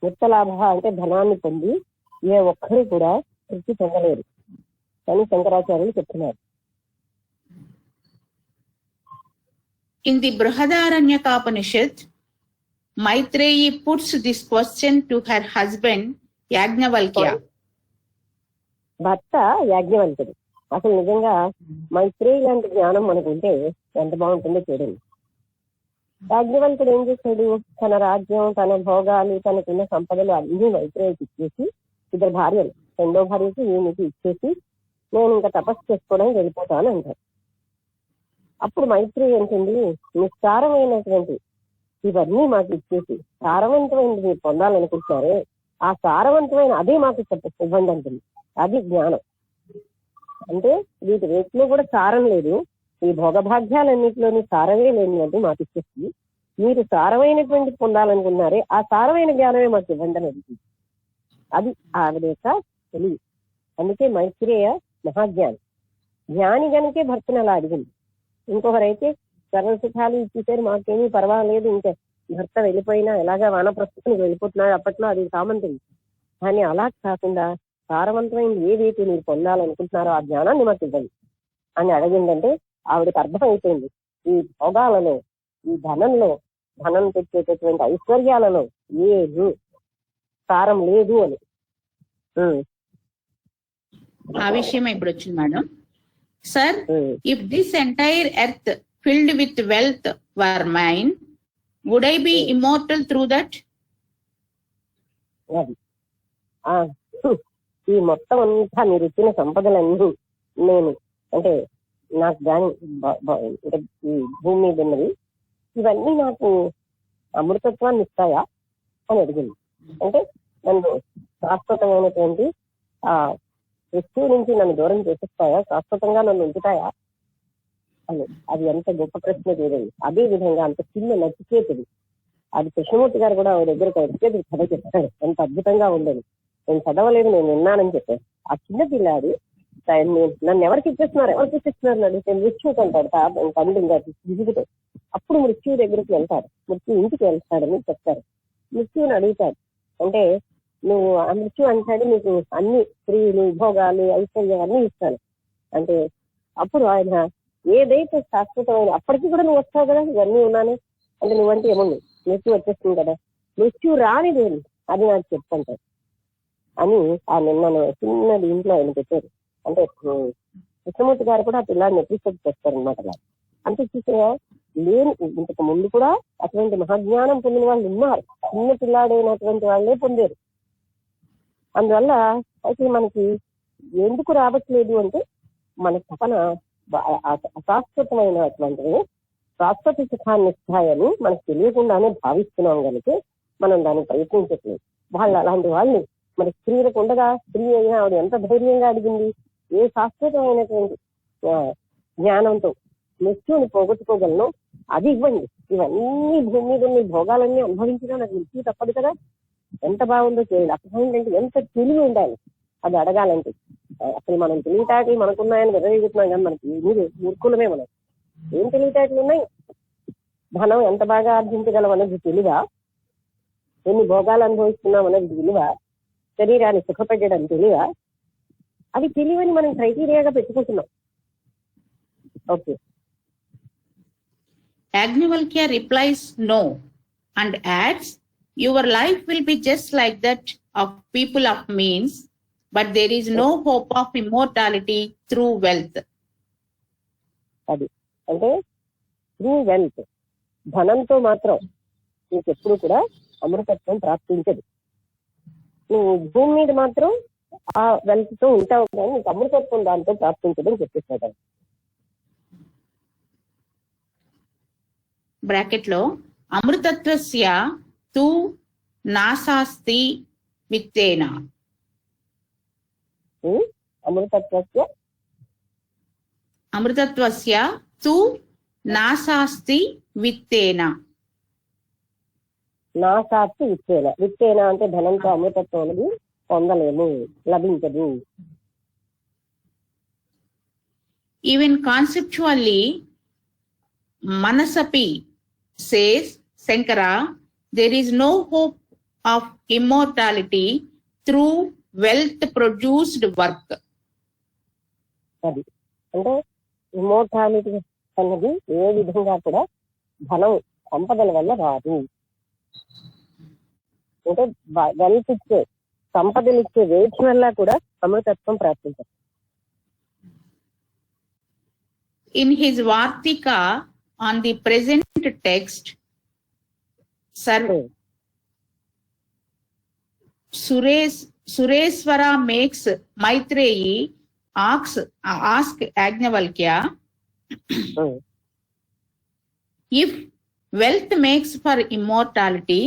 విత్తలాభ అంటే ధనాన్ని పొంది ఏ ఒక్కరు కూడా తృప్తి పొందలేరు అని శంకరాచార్యులు చెప్తున్నారు. In the Brihadaranyaka-upanishad, Maitreyi puts this question to her husband Yajnavalkya. భర్త యాజ్ఞవల్కుడు. అసలు నిజంగా మైత్రేయి లాంటి జ్ఞానం మనకు ఉంటే ఎంత బాగుంటుందో చూడండి. యాజ్ఞవల్కుడు ఏం చేశాడు? తన రాజ్యం, తన భోగాలు, తనకున్న సంపదలు అన్ని మైత్రేయికి ఇచ్చేసి, ఇద్దరు భార్యలు, రెండో భార్యకి ఈయనకి ఇచ్చేసి నేను ఇంకా తపస్సు చేసుకోవడానికి వెళ్ళిపోతాను అంటారు. అప్పుడు మైత్రేయి అంటుంది, నిస్సారమైనటువంటి ఇవన్నీ మాకు ఇచ్చేసి సారవంతమైనది మీరు పొందాలనుకుంటున్నారే, ఆ సారవంతమైన అదే మాకు ఇవ్వండి అంటుంది. అది జ్ఞానం అంటే. వీటి రేట్లో కూడా సారం లేదు, ఈ భోగభాగ్యాలన్నింటిలోని సారమే లేనిది మాకు ఇచ్చేస్తుంది. మీరు సారమైనటువంటి పొందాలనుకున్నారే, ఆ సారమైన జ్ఞానమే మాకు ఇవ్వండి అని అడుగుతుంది. అది ఆవిడ యొక్క తెలివి. అందుకే మైత్రేయ మహాజ్ఞాని. జ్ఞాని గనుకే భర్తను అలా అడిగింది. ఇంకొకరైతే సర్వసుఖాలు ఇచ్చేసారు, మాకేమీ పర్వాలేదు, ఇంకా భర్త వెళ్ళిపోయినా ఎలాగా వానప్రస్థానికి వెళ్ళిపోతున్నాడు, అప్పట్లో అది కామంతుంది. కానీ అలా కాకుండా సారవంతమైనది ఏదైతే మీరు పొందాలనుకుంటున్నారో ఆ జ్ఞానాన్ని మాకు ఇవ్వండి అని అడిగిందంటే ఆవిడకి అర్థమైపోయింది, ఈ భోగాలలో, ఈ ధనంలో, ధనం తెచ్చేటటువంటి ఐశ్వర్యాలలో ఏది సారం లేదు అని. ఆ విషయం ఇప్పుడు వచ్చింది madam. Sir, if this entire earth filled with wealth were mine, would I be immortal through that? ఈ మొత్తం అంతా మీరు ఇచ్చిన సంపదలన్నీ నేను అంటే నాకు దాని ఈ భూమి మీద ఉన్నది, ఇవన్నీ నాకు అమృతత్వాన్ని ఇస్తాయా అని అడిగింది. అంటే నన్ను శాశ్వతమైనటువంటి ఆ వస్తువు నుంచి నన్ను దూరం చేసిస్తాయా, శాశ్వతంగా నన్ను ఉంచుతాయా అని. అది ఎంత గొప్ప ప్రశ్న చూడండి. అదే విధంగా అంత చిన్న నచికేతుడు, అది కృష్ణమూర్తి గారు కూడా ఆవిడ దగ్గరకు నచికేతుడు కథ చెప్తాడు, ఎంత అద్భుతంగా ఉండేది. నేను చదవలేదు, నేను విన్నానని చెప్పాను. ఆ చిన్న పిల్లాడు నన్ను ఎవరికి ఇచ్చేస్తున్నారు అని అడిగితే మృత్యువుకి అంటాడు. తండ్రి విరుగుతో. అప్పుడు మృత్యువు దగ్గరికి వెళ్తాడు, మృత్యు ఇంటికి వెళ్తాడని చెప్తారు. మృత్యువుని అడుగుతాడు, అంటే నువ్వు ఆ మృత్యు అంటాడు నీకు అన్ని స్త్రీలు, భోగాలు, ఐశ్వర్యం అన్ని ఇస్తాను అంటే, అప్పుడు ఆయన ఏదైతే శాశ్వతమైన అప్పటికి కూడా నువ్వు వస్తావు కదా, ఇవన్నీ ఉన్నాను అంటే నువ్వంటే ఏముంది, మృత్యు వచ్చేస్తుంది కదా, మృత్యు రానిది అది నాకు చెప్తాంటారు అని ఆ నిన్న చిన్న దీంట్లో ఆయన పెట్టారు. అంటే కృష్ణమూర్తి గారు కూడా ఆ పిల్లాడిని ఎపిసోడ్ చేస్తారనమాట. అలా అంటే చూసా లేని ఇంతకు ముందు కూడా అటువంటి మహాజ్ఞానం పొందిన వాళ్ళు ఉన్నారు, చిన్న పిల్లాడైనటువంటి వాళ్ళే పొందారు. అందువల్ల అయితే మనకి ఎందుకు రావట్లేదు అంటే మన తపన అశాశ్వతమైనటువంటివి శాశ్వత సుఖాన్ని ఇస్తాయని మనకు తెలియకుండానే భావిస్తున్నాం కనుక మనం దాన్ని ప్రయత్నించట్లేదు. వాళ్ళు అలాంటి వాళ్ళని మరి స్త్రీలకు ఉండగా, స్త్రీ అయినా ఆవిడ ఎంత ధైర్యంగా అడిగింది, ఏ శాశ్వతమైనటువంటి జ్ఞానంతో మృత్యుని పోగొట్టుకోగలను అది ఇవ్వండి, ఇవన్నీ భూమి మీద ఉన్న భోగాలన్నీ అనుభవించినా నాకు మృత్యు తప్పదు కదా. ఎంత బాగుందో చేయండి. అర్థమైందంటే ఎంత తెలివి ఉండాలి అది అడగాలంటే. అసలు మనం తెలివితేటలు మనకున్నాయని విరవేగుతున్నాం కానీ మనకి మూర్ఖులమే. మనం ఏం తెలివితేటలు ఉన్నాయి? ధనం ఎంత బాగా ఆర్జించగలం అనేది తెలివా? ఎన్ని భోగాలు అనుభవిస్తున్నాం అనేది విలువ, శరీరాన్ని సుఖపెట్టడం తెలివ, అది తెలివని మనం క్రైటీరియాగా పెట్టుకుంటున్నాం. Okay. Yajnavalkya replies no and adds, your life will be just like that of people of means, but there is no hope of immortality through wealth. అది అంటే త్రూ వెల్త్, ధనంతో మాత్రం నీకు ఎప్పుడు కూడా అమృతత్వం ప్రాప్తించదు. నువ్వు భూమి మీద మాత్రం ఆ వెల్త్ తో ఉంటావు, కానీ నీకు అమృతత్వం దాంతో ప్రాప్తించదని చెప్పేస్తాడు. బ్రాకెట్ లో అమృతత్వస్య తు నాశాస్తి విత్తేన. అమృతత్వస్య తు నాశాస్తి విత్తేన. నాశాస్తి విత్తేన. విత్తేన అంటే ధనంతో అమృతత్వం అనేది పొందలేము, లభించదు. Even conceptually Manasapi says, Sankara, there is no hope of immortality through wealth produced work. అది అంటే ఇమ్మోర్టాలిటీ అన్నది ఏ విధంగా కూడా ధనం సంపదల వల్ల రాదు. అంటే వెల్త్ ఇచ్చే, సంపదలు ఇచ్చే వేచి వల్ల కూడా అమృతత్వం ప్రాప్తించదు. In his Vartika on the present text, Sureswara makes Maitreyi ask Yajnavalkya, if wealth makes for immortality,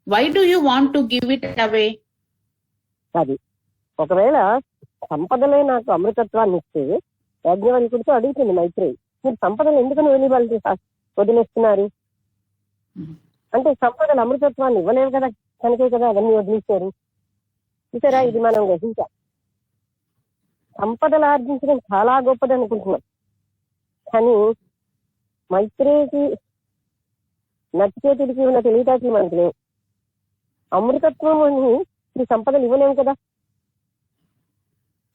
why do you want to give it away? అది ఒకవేళ సంపదలే నాకు అమృతత్వాన్ని ఇస్తే, యాజ్ఞవల్కుడితో అడుగుతుంది మైత్రేయి, మీరు సంపదలు ఎందుకని వదిలేస్తున్నారు అంటే, సంపదలు అమృతత్వాన్ని ఇవ్వలేవు కదా, కనుకే కదా అవన్నీ వదిలేశారు. చూసారా, ఇది మనం గ్రహించాం. సంపదలు ఆర్జించడం చాలా గొప్పది అనుకుంటున్నాం, కానీ మైత్రేయికి నచ్చికేతుడికి ఉన్న తెలివితేటలు మనకు లేవు. అమృతత్వం అని ఈ సంపదలు ఇవ్వలేము కదా,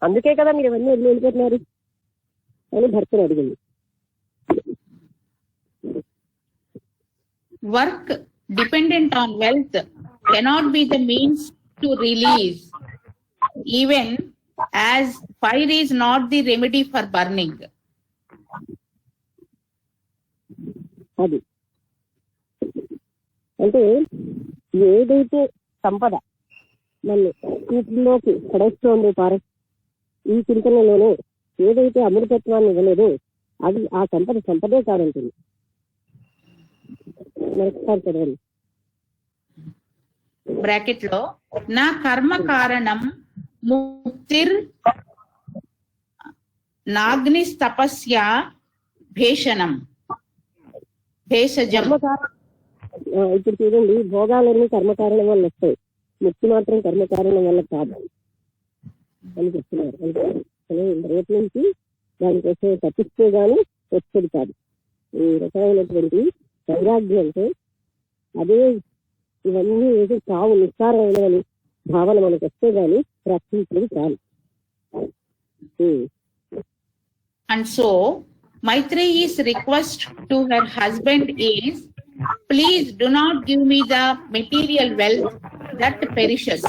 అందుకే కదా మీరు ఇవన్నీ వెళ్ళిపోతున్నారు అని భర్తను అడిగింది. Work dependent on wealth cannot be the means to release, even as fire is not the remedy for burning. అది అంటే ఏదైతే సంపద నన్ను వీటిలోకి పడేస్తోంది ఈ చింతనలోనే ఏదైతే అమృతత్వాన్ని ఇవ్వలేదో అది ఆ సంపదే కాదంటుంది. బ్రాకెట్ లో నా కర్మ కారణం ముక్తిర్ నాగ్నిస్ తపస్య భేషణం భేషజం. ఇప్పుడు చూడండి, భోగాలన్నీ కర్మకారణం వల్ల వస్తాయి, ముక్తి మాత్రం కర్మకారణం వల్ల కాదు అని చెప్తున్నారు. అంటే రేపు నుంచి దానికోసం తప్పిస్తే గానీ వచ్చేది కాదు. ఈ రకమైనటువంటి వైరాగ్యం అంటే అదే ఇవన్నీ ఏదో చావు నిస్సారమైనవని భావన మనకు వస్తే గానీ రక్షించడం చాలు. And so Maitreyi's request to her husband is, please do not give me the material wealth that perishes.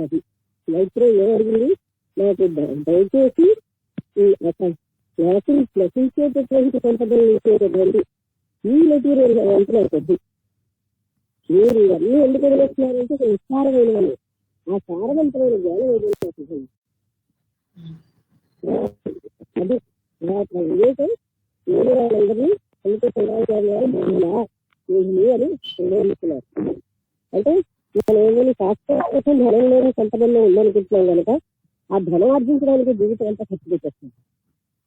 అది మైత్రేయి ఏమడిగింది, నాకు దయచేసి నశించేటటువంటి సంపదలు ఇచ్చేటటువంటి ఈ మెటీరియల్ వెళ్తున్నది. మీరు ఇవన్నీ ఎందుకు వదిలేస్తున్నారంటే నిస్సారమైనవని, ఆ సారవంతమైన జ్ఞానం ఏదైతే అది వివేకం వేరే వాళ్ళందరినీ అందుకే శంకరాచార్య అని నిర్ణయిస్తున్నారు. అంటే మనం ఏమైనా శాస్త్రం కోసం ధనం లేని సంపదల్లో ఉందనుకుంటున్నాం కనుక ఆ ధనం ఆర్జించడానికి జీవితం అంతా ఖర్చు పెట్టేస్తాం,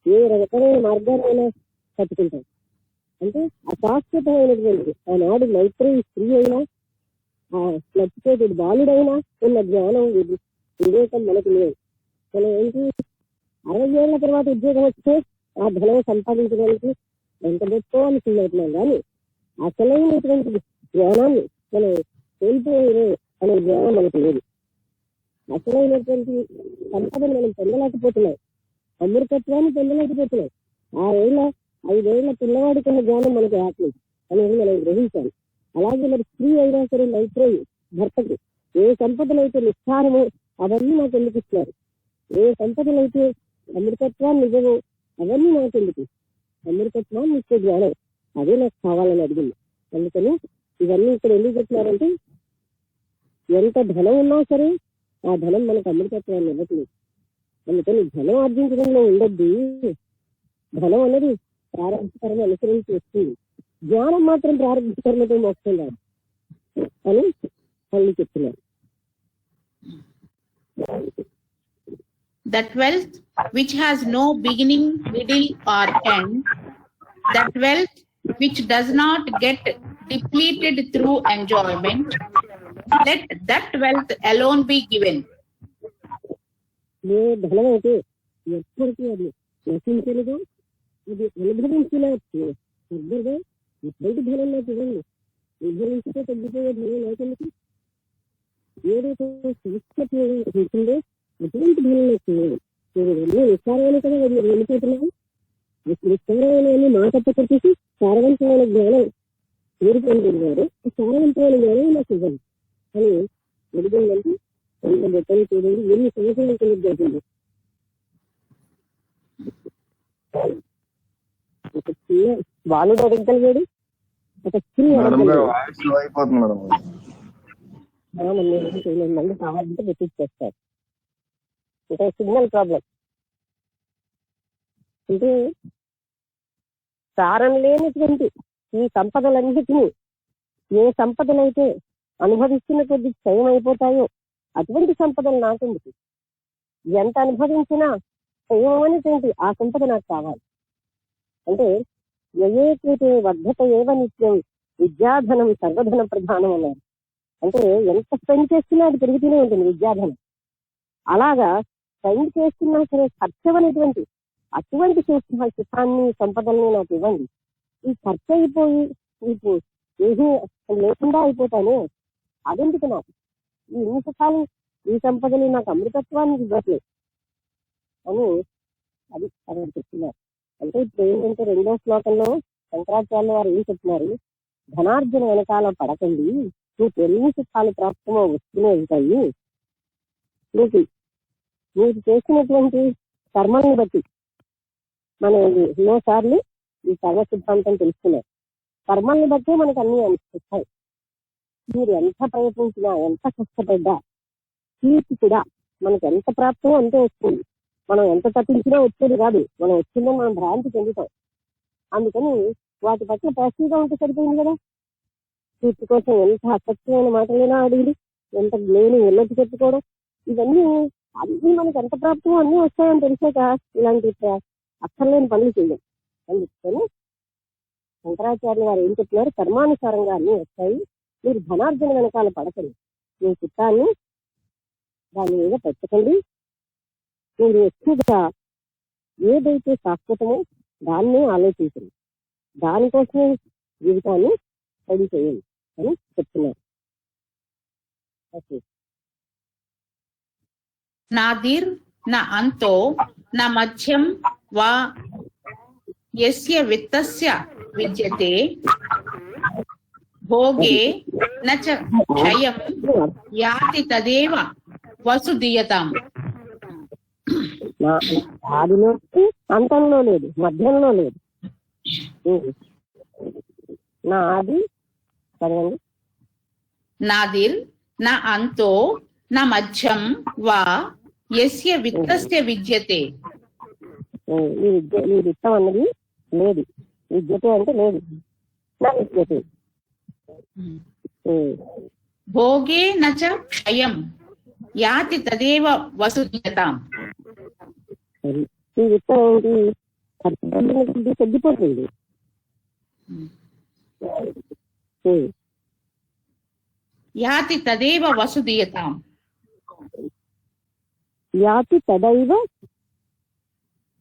ఏ రకమైన మార్గాలైనా కట్టుకుంటాం. అంటే అశాశ్వతమైనటువంటి ఆనాడు మైత్రేయి స్త్రీ అయినా, ఆ నచ్చిపోయేది బాలుడైనా ఉన్న జ్ఞానం వివేకం మనకు లేదు. మనం ఏంటి 60 ఏళ్ల తర్వాత ఉద్యోగం వస్తే ఆ ధనం సంపాదించడానికి ఎంత పెట్టుకోవాలని ఫీల్ అవుతున్నాం, కానీ అసలైనటువంటి జ్ఞానాన్ని మనం కోల్పోయే అనే జ్ఞానం మనకు లేదు. అసలైనటువంటి సంపదను మనం పొందలేకపోతున్నాం, అమృతత్వాన్ని పొందలేకపోతున్నాం. 5 ఏళ్ల పిల్లవాడికి ఉన్న జ్ఞానం మనకు రావట్లేదు అనేది మనం గ్రహించాలి. అలాగే మరి స్త్రీ అయినా సరే మైత్రేయి భర్తకు ఏ సంపదలైతే నిస్సారమో అవన్నీ నాకు ఎందుకు ఇస్తున్నారు, ఏ సంపదలైతే అమృతత్వాన్ని నిజమో అవన్నీ నాకు ఎందుకు, అమృతత్వాన్ని ఇచ్చే జ్ఞానం అదే నాకు కావాలని అడిగింది. అందుకని ఇవన్నీ ఇక్కడ ఎందుకు చెప్తున్నారంటే, ఎంత ధనం ఉన్నా సరే ఆ ధనం మనకు అమృతత్వాన్ని ఇవ్వట్లేదు. అందుకని ధనం ఆర్జించడంలో ఉండద్దు. ధనం అనేది ప్రారంభకరణ అనుసరించి వస్తుంది, జ్ఞానం మాత్రం ప్రారంభకరణతో మోక్షం రాదు అని వాళ్ళు చెప్తున్నారు. That wealth which has no beginning, middle or end, that wealth which does not get depleted through enjoyment, let that wealth alone be given. ఏ ధనం అయితే ఎప్పటికీ అది నశించలేదో, అది అనుభవించిన ఎవ్వరిదో ఎటువంటి ధనం నాకు ఇవ్వండి, ఉద్ధరించితే తగ్గిపోయే ధనం లేకుండా ఏదైతే ఉంటుందో అటువంటి ధనం నాకు ఇవ్వండి. మీరు ఎన్నో నిస్సారమైన కదా మీరు వెళ్ళిపోతున్నాను, నిస్సారమైన మాట పక్కకి సారవంతమైన జ్ఞానం మీరు పొందుతున్నారు, సారవంతమైన జ్ఞానం నాకు ఇవ్వండి అని అడిగిందంటే ఎంత బెట్టలు చూడండి, ఎన్ని సంవత్సరాలు కలిగి జరిగింది. ఒక చిన్న బాలుడు అడగగలిగాడు, ఒక స్త్రీ అడగగలిగాడు. మళ్ళీ కావాలంటే రిపీట్ చేస్తారు. ఇంకా సిగ్నల్ ప్రాబ్లం అంటే సారం లేనటువంటి ఈ సంపదలన్నిటినీ ఏ సంపదలైతే అనుభవిస్తున్న కొద్ది క్షయం అయిపోతాయో అటువంటి సంపదలు నాకెందుకు, ఎంత అనుభవించినా క్షయం అనేటువంటి ఆ సంపద నాకు కావాలి. అంటే యయేకృతే వర్ధత ఏవ నిత్యం విద్యాధనం సర్వధన ప్రధానం అన్నారు. అంటే ఎంత స్పెండ్ చేస్తున్నా అది పెరుగుతూనే ఉంటుంది విద్యాధనం. అలాగా స్పెండ్ చేస్తున్నా సరే ఖర్చు అనేటువంటి అటువంటి సుఖాన్ని సంపదల్ని నాకు ఇవ్వండి. ఈ ఖర్చు అయిపోయి ఇప్పుడు ఏమీ లేకుండా అయిపోతానే అదెందుకు నాకు, ఈ ఎన్ని సుఖాలు ఈ సంపదలు నాకు అమృతత్వాన్ని ఇవ్వట్లేదు అని అది అక్కడ చెప్తున్నారు. అంటే ఇప్పుడు ఏంటంటే 2వ శ్లోకంలో శంకరాచార్య వారు ఏం చెప్తున్నారు, ధనార్జన వెనకాల పడకండి, నీకు ఎన్ని సుఖాలు ప్రాప్తమో వస్తూనే ఉంటాయి, మీరు చేసినటువంటి కర్మల్ని బట్టి మనం ఎన్నోసార్లు ఈ కర్మ సిద్ధాంతం తెలుసుకున్నారు. కర్మల్ని బట్టే మనకు అన్ని అనిపిస్తాయి. మీరు ఎంత ప్రయత్నించినా ఎంత కష్టపడ్డా కీర్తి కూడా మనకు ఎంత ప్రాప్తమో అంతే వస్తుంది. మనం ఎంత తప్పించినా వచ్చేది కాదు, మనం వచ్చిందని మనం భ్రాంతి చెందుతాం. అందుకని వాటి పట్ల ప్యాసివ్గా ఉంటే సరిపోయింది కదా. కీర్తి కోసం ఎంత అసత్యమైన మాటలైనా అడిగి, ఎంత లేని ఉన్నతి పెట్టుకోవడం, ఇవన్నీ అన్ని మనకు ఎంత ప్రాప్తమో అన్నీ వస్తాయని తెలిసాక ఇలాంటి అక్కర్లేని పనులు చేయాలి. అందుకని శంకరాచార్య వారు ఏం చెప్తున్నారు, కర్మానుసారంగా అన్ని వస్తాయి, మీరు ధనార్జన వెనకాల పడకండి, మీ చిత్తాన్ని దాని మీద పెట్టకండి, మీరు ఎక్కువగా ఏదైతే శాశ్వతమో దాన్నే ఆలోచించండి, దానికోసమే జీవితాన్ని రెడీ చేయండి అని చెప్తున్నారు. నాదిర్ నా అంతో నా మధ్యం వా యస్య విత్తస్య విద్యతే భోగే నచ క్షయం యాతి తదేవ వసుదీయతాం. ఆదిలో అంతంలో లేదు, మధ్యంలో లేదు. నా ఆది చదవండి. నాదిర్ నా అంతో నా మధ్యం వా యస్య విత్తస్య విద్యతే. ఈ విత్తం అన్నది లేదు, విద్యతే అంటే లేదు, నా విద్యతే. భోగే నచ క్షయం యాతి తదేవ వసుదీయతాం. ఈ విత్తం ఏంటి, తగ్గిపోతుంది. యాతి తదేవ వసుదీయతాం. యాతి తదైవ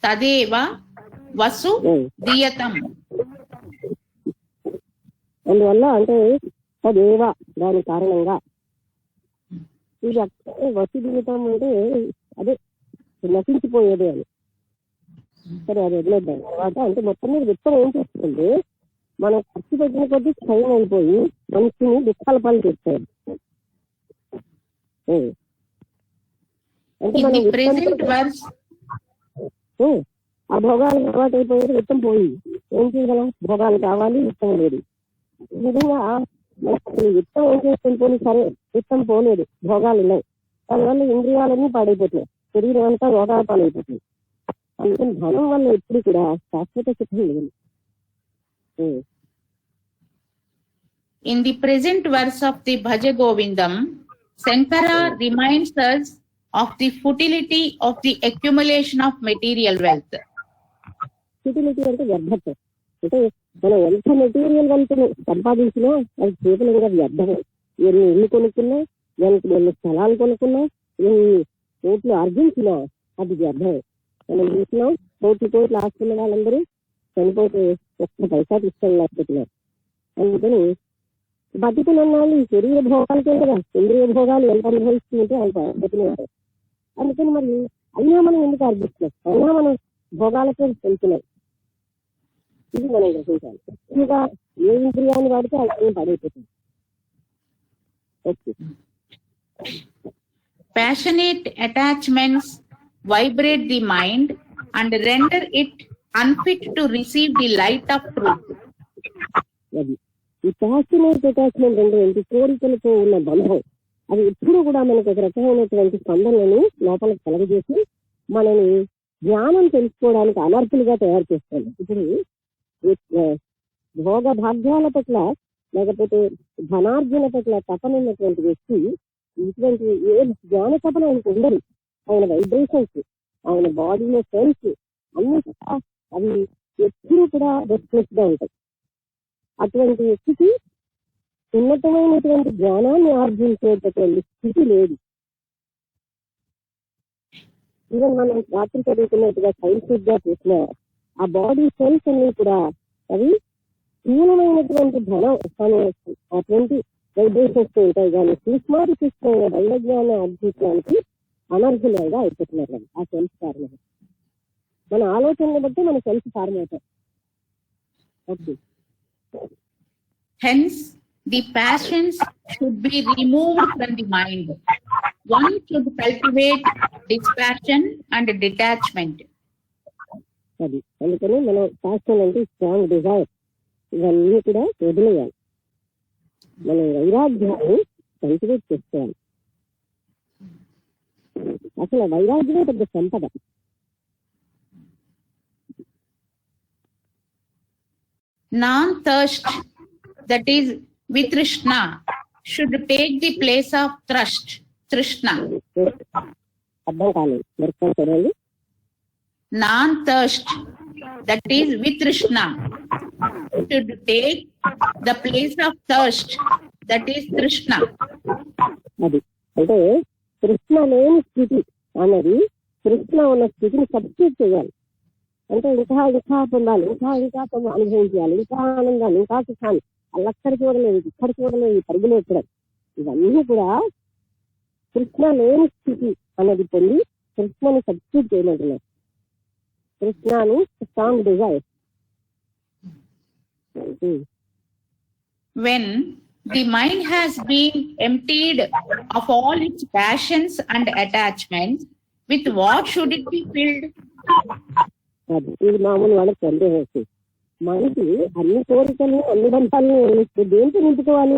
తదేవ వసు దీయతం. అందువల్ల అంటే తదేవ దాని కారణంగా. ఇది వస్తు జీవితం అంటే అదే నశించిపోయేది అని. సరే అది వదిలేద్దాం. తర్వాత అంటే మొత్తం మీద విత్తం ఏం చేస్తుంది, మనం ఖర్చు పెట్టిన కొద్దీ క్షయం అయిపోయి మనిషిని దుఃఖాల పాలు చేస్తాయి. అంటే మనం ఆ భోగాలు అలవాటు అయిపోయేది, విత్తం పోయింది. ఏం చేయగలం, భోగాలు కావాలి, విత్తం లేదు. ఈ విధంగా విత్తం ఏం చేస్తుంది, పోనీ సరే విత్తం పోలేదు, భోగాలు ఉన్నాయి, దానివల్ల ఇంద్రియాలన్నీ పాడైపోతున్నాయి, శరీరం అంతా రోగాలు పాడైపోతుంది. అందుకని ధనం వల్ల ఎప్పుడు కూడా శాశ్వత సుఖం లేదు. In the present verse of the Bhaja Govindam, Sankara reminds us of the futility of the accumulation of material wealth. ఫుటిలిటీ అంటే వ్యర్థత్వం. అంటే మనం ఎంత మెటీరియల్ వెల్త్ సంపాదించినా అది కేవలంగా వ్యర్థమే. ఎన్ని ఇల్లు కొనుక్కున్నా, ఎన్ని స్థలాలు కొనుక్కున్నా, ఎన్ని కోట్లు ఆర్జించినా అది వ్యర్థమే. మనం చూసినాం, కోట్లు ఆస్తున్న వాళ్ళందరూ చనిపోతే ఒక్క పైసా తీసుకోలేకపోతున్నారు. అందుకని బతికున్న వాళ్ళు ఈ శరీర భోగాలకే కదా, ఇంద్రియ భోగాలు ఎంత అనుభవిస్తుంటే అంత బతికినారు. అందుకని మరి అయినా మనం ఎందుకు ఆర్జిస్తున్నాం, అయినా మనం భోగాలకే వెళ్తున్నాం. ఇది మనం గ్రహించాలి. ఇంకా ఏ ఇంద్రియాన్ని వాడితే అది పడైపోతుంది. Passionate attachments vibrate the mind and render it unfit to receive the light of truth. అది ఈ ప్యాషనేట్ అటాచ్మెంట్ అంటే ఏంటి, కోరికలతో ఉన్న బంధం, అది ఎప్పుడు కూడా మనకు ఒక రకమైనటువంటి స్పందనలను లోపలికి కలగజేసి మనని జ్ఞానం తెలుసుకోవడానికి అనర్హులుగా తయారు చేస్తుంది. ఇప్పుడు భోగ భాగ్యాల పట్ల లేకపోతే ధనార్జన పట్ల తపన ఉన్నటువంటి వ్యక్తి ఇటువంటి ఏ జ్ఞాన తపన ఆయనకు ఉండదు. ఆయన వైబ్రేషన్స్, ఆయన బాడీలో సెల్స్ అన్ని అవి ఎప్పుడూ కూడా రెస్ట్లెస్ గా ఉంటాయి. అటువంటి వ్యక్తికి ఉన్నతమైనటువంటి జ్ఞానాన్ని ఆర్జించేటటువంటి స్థితి లేదు. ఈవెన్ మనం రాత్రి చదువుకున్నట్టుగా సైంటిఫిక్ గా చూసిన ఆ బాడీ సెల్స్ అన్ని కూడా అవి స్థూలమైనటువంటి ధనం అటువంటి వైబ్రేషన్స్ ఉంటాయి, కానీ సూక్ష్మాతిసూక్ష్మమైన దైవజ్ఞానం ఆర్జించడానికి అనర్హులుగా అయిపోతున్నారు ఆ సెల్స్ కారణంగా. మన ఆలోచనను బట్టి మన సెల్స్ ఫార్మ్ అవుతాయి. Okay. Hence, the passions should be removed from the mind. One should cultivate dispassion and detachment. అది అందుకని మనం ప్యాషన్ అంటే స్ట్రాంగ్ డిజైర్, ఇవన్నీ కూడా వదిలేయాలి. మనం వైరాగ్యాన్ని కల్టివేట్ చేసుకోవాలి. అసలు వైరాగ్యమే పెద్ద సంపద. Non-thirst, that is vitrishna, should take the place of trishna. అర్థం కాలేదు, మరి చూడండి. Non-thirst, that is vitrishna, should take the place of thirst, that is trishna. అది అంటే కృష్ణ లేని స్థితి అన్నది కృష్ణ ఉన్న స్థితిని సబ్స్టిట్యూట్ చేయాలి. అంటే ఇంకా ఇంకా పొందాలి, ఇంకా అనుభవించాలి, ఇంకా ఆనందాన్ని, ఇంకా సుఖాన్ని, అల్లక్కడి చూడలేదు, ఇక్కడ చూడలేదు, పరుగులు ఎక్కడం, ఇవన్నీ కూడా కృష్ణ లేని స్థితి అన్నది పొంది కృష్ణని సబ్స్టిట్యూట్ చేయమంటున్నారు. కృష్ణని strong desire. When the mind has been emptied of all its passions and attachments, with what should it be filled? ఇది మామూలు వాళ్ళకి సందేహం. మనకి అన్ని కోరికల్ని అన్ని బంధాలని దేంతో నింపుకోవాలి?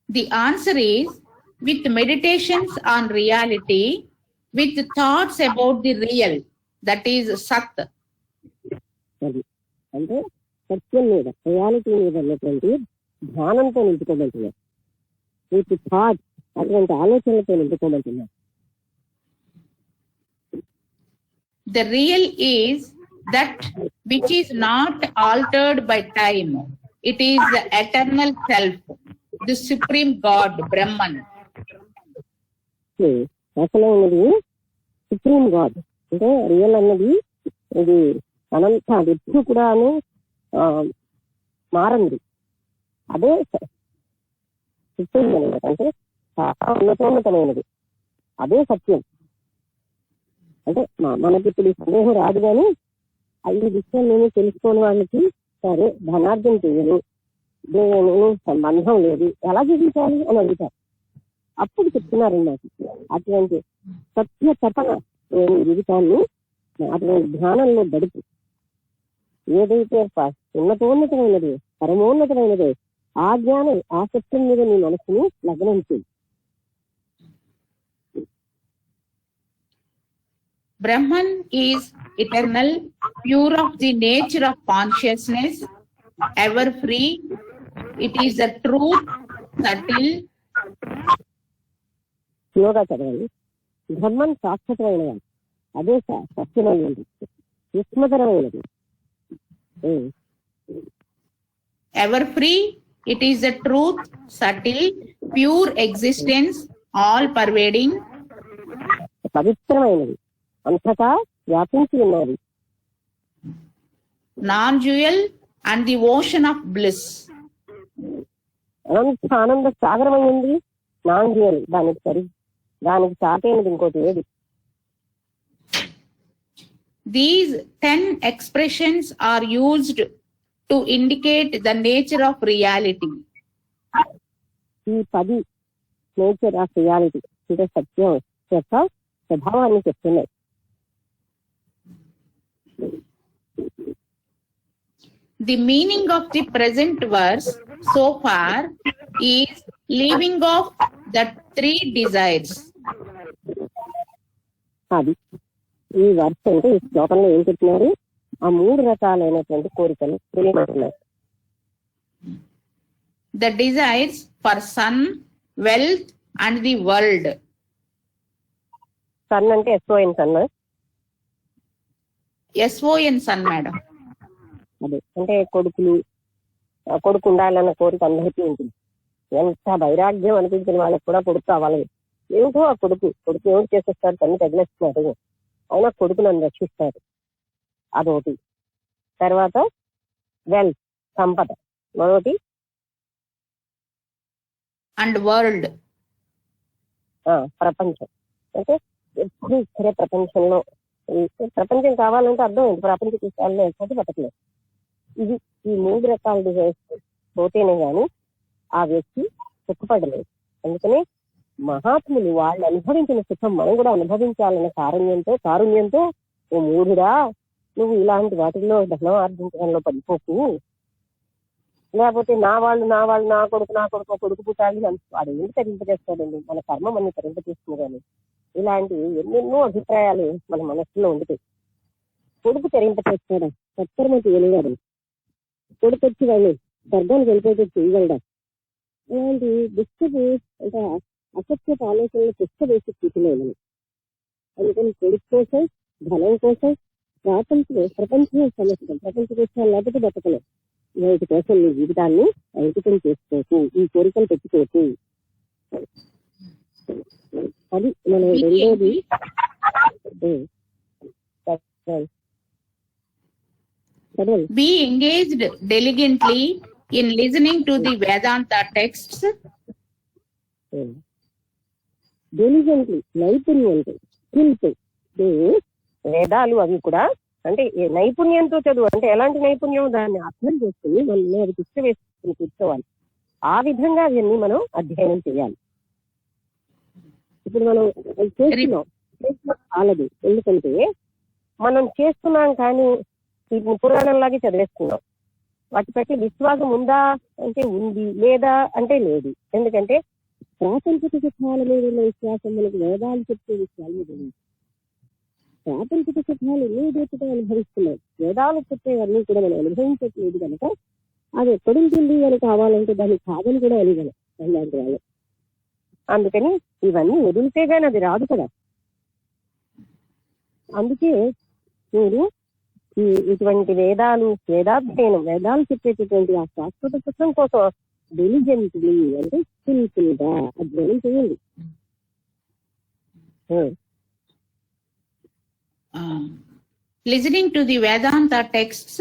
The answer is with meditations on reality, with thoughts about the real, that is Sat. అది అంటే సత్యం మీద, రియాలిటీ మీద ఉన్నటువంటి ధ్యానంతో నింపుకోమంటున్నారు. విత్ థాట్స్, అటువంటి ఆలోచనలతో నింపుకోమంటున్నారు. The real is that which is not altered by time. It is the eternal self, the supreme God, Brahman. అసలైనది supreme god. అంటే రియల్ అన్నది ఇది అనంత ఎప్పుడు కూడాను మారంది. అదే సుప్రీం అంటే చాలా ఉన్నతోన్నతమైనది. అదే సత్యం. అంటే మనకి ఇప్పుడు సందేహం రాదు, కానీ ఈ విషయం నేను తెలుసుకోని వాళ్ళకి సరే ధనార్జన చేయను, నేను సంబంధం లేదు, ఎలా జీవించాలి అని అడుగుతారు. అప్పుడు చెప్తున్నారండి నాకు అటువంటి సత్య తపన జీవితాన్ని అటువంటి ధ్యానంలో గడుపు. ఏదైతే ఉన్నతోన్నతమైనది పరమోన్నతమైనది ఆ జ్ఞానం ఆ సత్యం మీద నీ మనసుని లగ్నం చేయి. Brahman is eternal, pure of the nature of consciousness, ever free. It is the truth, subtle. Yoga చదవాలి. బ్రహ్మన్ శాశ్వతమైనది, అదే సత్యమైనది, సూక్ష్మతరమైనది. Ever free, it is the truth, subtle, pure existence, all pervading. పవిత్రమైనది, అంతటా వ్యాపించి ఉన్నది. Non-dual and the ocean of bliss. అనంత ఆనంద సాగరమైంది. Non dual, దానికి చాటైనది ఇంకోటి ఏది. These 10 expressions are used to indicate the nature of reality. ఈ 10 నేచర్ ఆఫ్ రియాలిటీ అంటే సత్యం యొక్క స్వభావాన్ని చెప్తున్నాయి. The meaning of the present verse so far is leaving off the 3 desires. అది ఈ వర్ష అంటే ఈ శ్లోకంలో ఏం చెప్తున్నారు, ఆ 3 రకాలైనటువంటి కోరికలు తెలియమంటున్నారు. The desires for sun, wealth and the world. Sun అంటే SON సన్. SON sun, madam. అదే అంటే కొడుకు ఉండాలన్న కోరిక అందరికీ ఉంటుంది. ఎంత వైరాగ్యం అనిపించిన వాళ్ళకి కూడా కొడుకు కావాలి. ఏమిటో ఆ కొడుకు ఏమిటి చేసేస్తాడు, తన్ని తగిలేస్తున్నాడు, అయినా కొడుకు నన్ను రక్షిస్తాడు, అదొకటి. తర్వాత వెల్త్ సంపద మరొకటి, అండ్ వరల్డ్ ప్రపంచం. అంటే ఎప్పుడు ఇక్కడే ప్రపంచం కావాలంటే అర్థం ఏంటి, ప్రపంచ విషయాలు లేకపోతే బతకలేదు. ఇది ఈ 3 రకాల డిజైన్స్ పోతేనే గాని ఆ వ్యక్తి సుఖపడలేదు. అందుకనే మహాత్ములు వాళ్ళు అనుభవించిన సుఖం మనం కూడా అనుభవించాలన్న కారుణ్యంతో ఓ మూఢుడా నువ్వు ఇలాంటి వాటిల్లో ధనం ఆర్జించడంలో పడిపోకు, లేకపోతే నా కొడుకు పుట్టాలి వాడు ఏం తరింపజేస్తాడండి, మన కర్మ మన తరింపజేస్తుంది. కానీ ఇలాంటి ఎన్నెన్నో అభిప్రాయాలు మన మనస్సులో ఉండిపోయి కొడుకు తరింపజేస్తాడా, సత్కర్మతి వెళ్ళాడు, కొడుకు వచ్చి వాళ్ళు స్వర్గానికి వెళ్ళిపోతే చేయగలడా, ఇలాంటి దుష్టపు అంటే అసత్యత ఆలోచనలు వేసి కూర్చున్నాయి. అందుకని కొడుకు కోసం ధనం కోసం ప్రపంచం సమస్య, ప్రపంచ విషయాలు లేకపోతే బతకలేదు. వీటి కోసం నీ జీవితాన్ని అంకితం చేసుకోకు, ఈ కోరికలు పెట్టుకోకు. అది మనం రెండోది. Be engaged diligently in listening to the Vedanta texts. Diligently, నైపుణ్యంతో, స్కిల్తో. వేదాలు అవి కూడా అంటే నైపుణ్యంతో చదువు. అంటే ఎలాంటి నైపుణ్యం, దాన్ని అర్థం చేసుకుని మనం అది పుస్తక వేసుకుని కూర్చోవాలి. ఆ విధంగా అవన్నీ మనం అధ్యయనం చేయాలి. ఇప్పుడు మనం చేస్తున్నాం చాలదు, ఎందుకంటే మనం చేస్తున్నాం కానీ వీటిని పురాణంలాగే చదివేస్తున్నాం. వాటి పట్ల విశ్వాసం ఉందా అంటే ఉంది, లేదా అంటే లేదు. ఎందుకంటే ప్రాపంచిక సుఖాల మీద ఉన్న విశ్వాసం మనకు వేదాలు చెప్పే విషయాల మీద ఉంది. ప్రాపంచిక సుఖాలు ఏదైతే అనుభవిస్తున్నాం, వేదాలు చెప్పేవన్నీ కూడా మనం అనుభవించట్లేదు కనుక అది ఎక్కడుంటుంది అని కావాలంటే దాన్ని కాదని కూడా అడిగాను అలాంటి వాళ్ళు. అందుకని ఇవన్నీ వదిలితే గాని అది రాదు కదా. అందుకే మీరు ఇటువంటి వేదాధ్యయనం, వేదాలు చెప్పేటటువంటి ఆ శాశ్వత సుఖం కోసం డెలిజెంట్లీ అంటే స్కిల్ఫుల్ గా అధ్యయనం చేయండి. Listening to the Vedanta texts,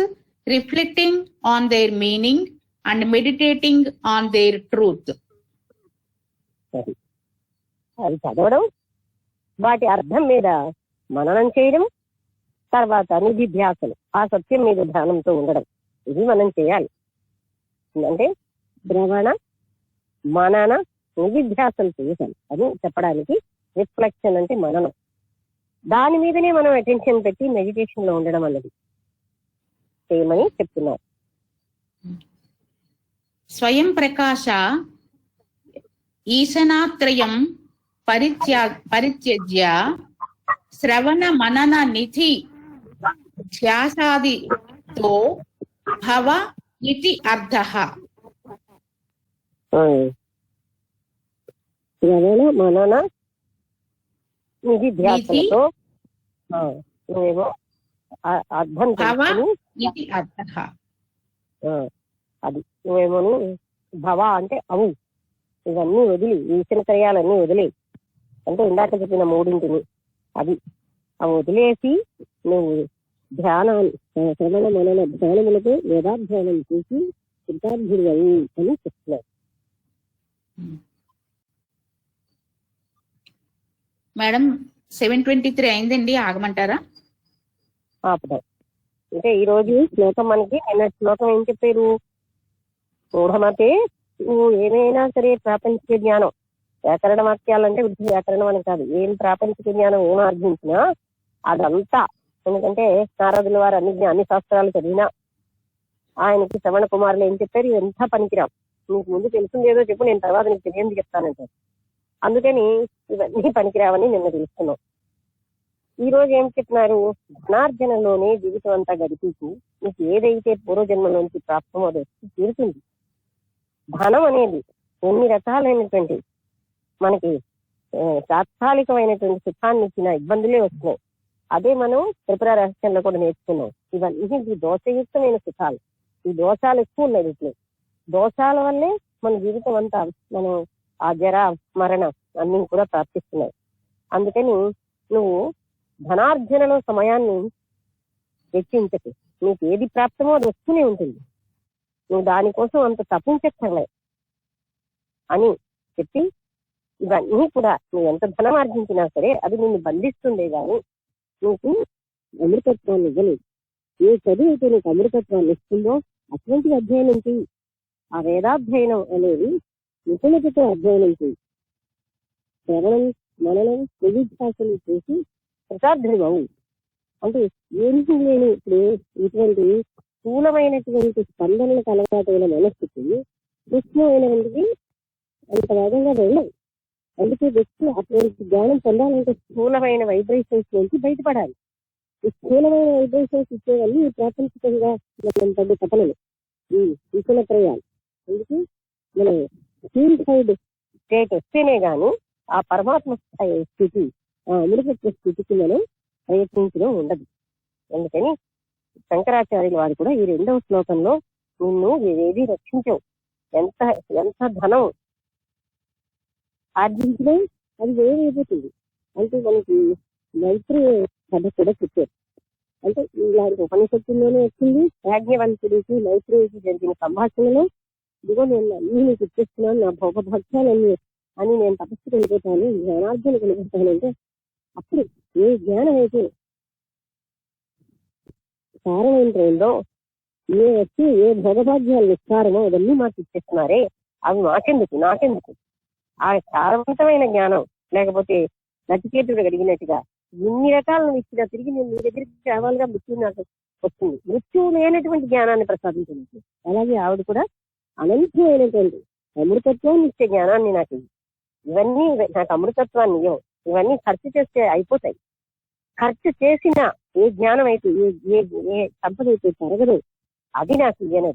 reflecting on their meaning and meditating on their truth. సరే, అది చదవడం, వాటి అర్థం మీద మననం చేయడం, తర్వాత నిధిధ్యాసలు, ఆ సత్యం మీద ధ్యానంతో ఉండడం, ఇది మనం చేయాలి. అంటే శ్రవణ మనన నిధిధ్యాసలు చేయాలి అని చెప్పడానికి. రిఫ్లెక్షన్ అంటే మననం, దాని మీదనే మనం అటెన్షన్ పెట్టి మెడిటేషన్ లో ఉండడం అన్నది చేయమని చెప్తున్నారు. స్వయం ప్రకాశ ఈశనాత్రయం పరిత్యజ్య శ్రవణ మనన నిధి ధ్యాసాదితో భవ ఇతి అర్థః. శ్రవణ మనన నిధిధ్యాసలతో నువ్వేమో అర్థం ఇది అర్థః. అది నువ్వేమో భవ అంటే అవు, ఇవన్నీ వదిలి, ఈశ్వర క్రియాలన్నీ వదిలి, అంటే ఇందాక చెప్పిన మూడింటిని అది అవి వదిలేసి నువ్వు ధ్యానాన్ని, శ్రవణ మనన ధ్యానములతో వేదాధ్యానం చేసి సిద్ధార్థుడు అని చెప్తున్నారు. మేడం 7:23 అయిందండి, ఆగమంటారా? ఆపుదాం. అంటే ఈ రోజు శ్లోకం మనకి, నిన్న శ్లోకం ఏం చెప్పారు? మూఢమతే, నువ్వు ఏమైనా సరే ప్రాపంచిక జ్ఞానం, వ్యాకరణ వాక్యాలంటే వృద్ధి వ్యాకరణం అని కాదు, ఏం ప్రాపంచిక జ్ఞానం ఏం ఆర్జించినా అదంతా, ఎందుకంటే నారదుల వారు అన్ని శాస్త్రాలు చదివినా ఆయనకి శ్రవణ కుమారులు ఏం చెప్పారు? ఎంత పనికిరాం, నీకు ముందు తెలిసిందేదో చెప్పు, నేను తర్వాత నీకు తెలియంది చెప్తానంటారు. అందుకని ఇవన్నీ పనికిరావని నిన్న తెలుసుకున్నాం. ఈ రోజు ఏం చెప్తున్నారు? ధనార్జనలోనే జీవితం అంతా గడిపించి నీకు ఏదైతే పూర్వజన్మలోంచి ప్రాప్తమో అది వచ్చి తీరుతుంది. ధనం అనేది ఎన్ని రకాలైనటువంటి మనకి తాత్కాలికమైనటువంటి సుఖాన్ని ఇచ్చిన ఇబ్బందులే వస్తున్నాయి. అదే మనం త్రిపుర రహస్యంలో కూడా నేర్చుకున్నాం. ఇవన్నీ దోషయుక్తమైన సుఖాలు, ఈ దోషాలు ఎక్కువ ఉన్నాయి. వీటిలో దోషాల వల్లే మన జీవితం అంతా మనం ఆ జర మరణ అన్ని కూడా ప్రాప్తిస్తున్నాయి. అందుకని నువ్వు ధనార్జనలో సమయాన్ని వెచ్చించకు, నీకు ఏది ప్రాప్తమో అది వస్తూనే ఉంటుంది, నువ్వు దానికోసం అంత తప్పించక్కర్లేదు అని చెప్పి, ఇవన్నీ కూడా నువ్వు ఎంత ధనం ఆర్జించినా సరే అది నిన్ను బంధిస్తుందే గాని నీకు అమృతత్వాన్ని ఇవ్వలేదు. ఏ చదువు అయితే నీకు అమృతత్వాన్ని ఇస్తుందో అటువంటి అధ్యయనం చేయి. ఆ వేదాధ్యయనం అనేది నిపుణతతో అధ్యయనం చేయి. శ్రవణం మననం నిధిధ్యాసలు చేసి కృతార్థుడు అవు. అంటే ఏమీ లేని ఇప్పుడు ఇటువంటి స్థూలమైనటువంటి స్పందనలకు అలవాటైన మనస్థితి సూక్ష్మమైనటువంటిది అంత వేగంగా వెళ్ళవు. అందుకే వ్యక్తి అటువంటి జ్ఞానం పొందాలంటే స్థూలమైన వైబ్రేషన్స్ నుంచి బయటపడాలి. ఈ స్థూలమైన వైబ్రేషన్స్ ఇచ్చేవన్నీ ప్రాపంచికంగా మనం పడ్డ తపనలు, ఈ విషణత్రయాలు. అందుకే మనం ప్యూరిఫైడ్ స్టేట్ వస్తేనే గాని ఆ పరమాత్మ స్థితి, ఆ అమృతత్వ స్థితికి మనం ప్రయత్నించడం ఉండదు. అందుకని శంకరాచార్యుల వారు కూడా ఈ 2వ శ్లోకంలో నిన్ను ఏది రక్షించవు, ఎంత ఎంత ధనం ఆర్జించినా అది వేరైపోతుంది. అంటే మనకి మైత్రేయ కథ కూడా చెప్పారు. అంటే ఇలాంటి ఉపనిషత్తుల్లోనే వచ్చింది. యాజ్ఞవల్క్యుడికి మైత్రేయుడికి జరిగిన సంభాషణలో, ఇదిగో నేను అన్ని నీకు ఇచ్చేస్తున్నాను, నా భోగభాగ్యాలన్నీ అని నేను తపస్సు కలిగిపోతాను, జ్ఞానార్జన కలిగిపోతానంటే అప్పుడు ఏ జ్ఞానం అయితే సారమైందో, ఏ భోగభాగ్యాలు విస్తారమో అవన్నీ మాకు ఇచ్చేస్తున్నారే, అవి నాకెందుకు ఆ సారవంతమైన జ్ఞానం లేకపోతే నచికేతుడు అడిగినట్టుగా ఇన్ని రకాలను ఇచ్చినా తిరిగి నేను మీ దగ్గరికి రావాలిగా, మృత్యు నాకు వస్తుంది. మృత్యువు లేనటువంటి జ్ఞానాన్ని ప్రసాదించలేదు. అలాగే ఆవిడ కూడా అనంతమైనటువంటి అమృతత్వాన్ని ఇచ్చే జ్ఞానాన్ని నాకు ఇవ్వు. ఇవన్నీ నాకు అమృతత్వాన్ని ఇవ్వవు, ఇవన్నీ ఖర్చు చేస్తే అయిపోతాయి. ఖర్చు చేసిన ఏ జ్ఞానం అయితే ఏ సంపద అయితే తరగదు అది నాకు ఇవ్వని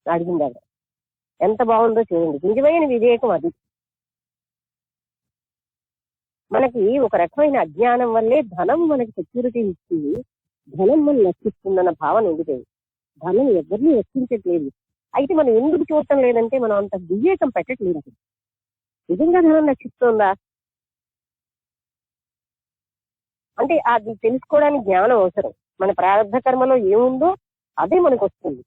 అడిగింది ఆవిడ. ఎంత బాగుందో చూడండి, నిజమైన వివేకం అది. మనకి ఒక రకమైన అజ్ఞానం వల్లే ధనం మనకి సెక్యూరిటీ ఇస్తుంది, ధనం మనం రక్షిస్తుందన్న భావన ఉండిపోయింది. ధనం ఎవరిని రక్షించట్లేదు. అయితే మనం ఎందుకు చూడటం లేదంటే మనం అంత వివేకం పెట్టట్లేదు. అసలు నిజంగా ధనం రక్షిస్తుందా అంటే అది తెలుసుకోవడానికి జ్ఞానం అవసరం. మన ప్రారంభ కర్మలో ఏముందో అదే మనకు వస్తుంది.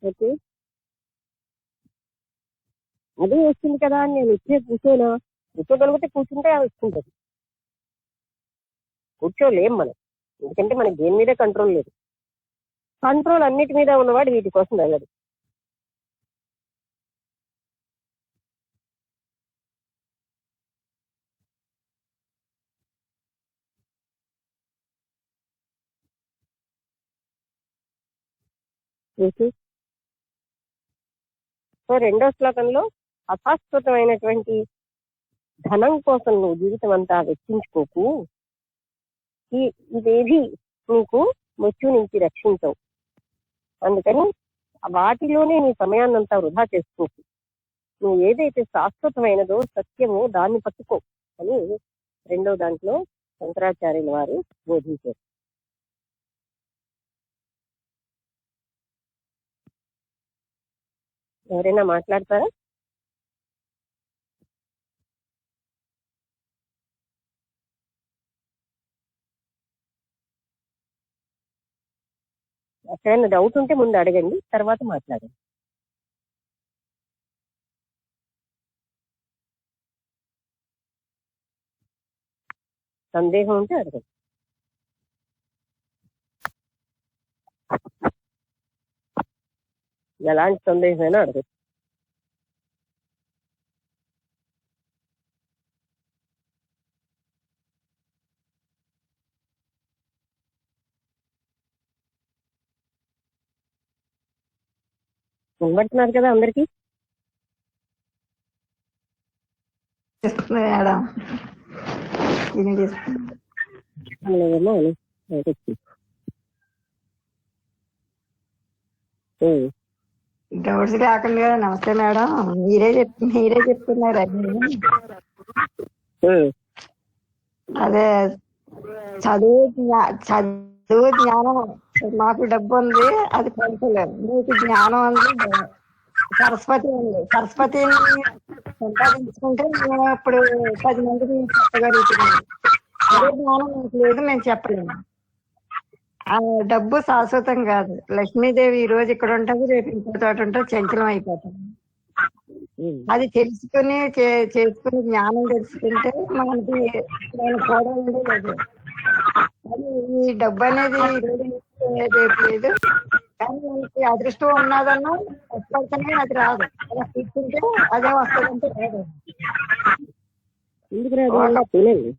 ఓకే, అదే వస్తుంది కదా అని నేను ఇచ్చే కూర్చోనా? కూర్చోగలిగితే కూర్చుంటే అది వస్తుంటది, కూర్చోలేం మనం. ఎందుకంటే మనకి దేని మీద కంట్రోల్ లేదు. కంట్రోల్ అన్నిటి మీద ఉన్నవాడు వీటి కోసం వెళ్ళదు. సో రెండో శ్లోకంలో అశాశ్వతమైనటువంటి ధనం కోసం నువ్వు జీవితం అంతా వెచ్చించుకోకు, ఇదేవి నీకు మృత్యు నుంచి రక్షించవు, అందుకని వాటిలోనే నీ సమయాన్నంతా వృధా చేసుకోకు, నువ్వు ఏదైతే శాశ్వతమైనదో సత్యమో దాన్ని పట్టుకో అని రెండో దాంట్లో శంకరాచార్యుల వారు బోధించారు. ఎవరైనా మాట్లాడతారా? ఎక్కడైనా డౌట్ ఉంటే ముందు అడగండి, తర్వాత మాట్లాడండి. సందేహం ఉంటే అడగండి. ఎలాంటి సందేహమైనా అడగచ్చు. వినబడుతున్నారు కదా అందరికి? మేడం డౌట్స్ కాకుండా నమస్తే మేడం, మీరే చెప్తున్నారు అన్ని. అదే చదువు జ్ఞానం, మాకు డబ్బు ఉంది అది పెంచలేదు, మీకు జ్ఞానం ఉంది, సరస్వతి ఉంది, సరస్వతిని సంపాదించుకుంటే మేము ఇప్పుడు 10 మందికి చెప్పగలుగుతున్నాము. అదే జ్ఞానం మీకు లేదు, మేము చెప్పలేము. ఆ డబ్బు శాశ్వతం కాదు. లక్ష్మీదేవి ఈ రోజు ఇక్కడ ఉంటుంది, రేపు ఇంకో చోట ఉంటుంది, చంచలం అయిపోతుంది. అది తెలుసుకుని చేసుకుని జ్ఞానం తెలుసుకుంటే మనకి నేను కూడా ఉండేది. అది ఈ డబ్బు అనేది ఈ రోజు రేపు లేదు, కానీ మనకి అదృష్టం ఉన్నదన్నా వస్తుంటే అది రాదు, అలా తీసుకుంటే అదే వస్తుందంటే రాదు. ఎందుకు రాదు? వినండి,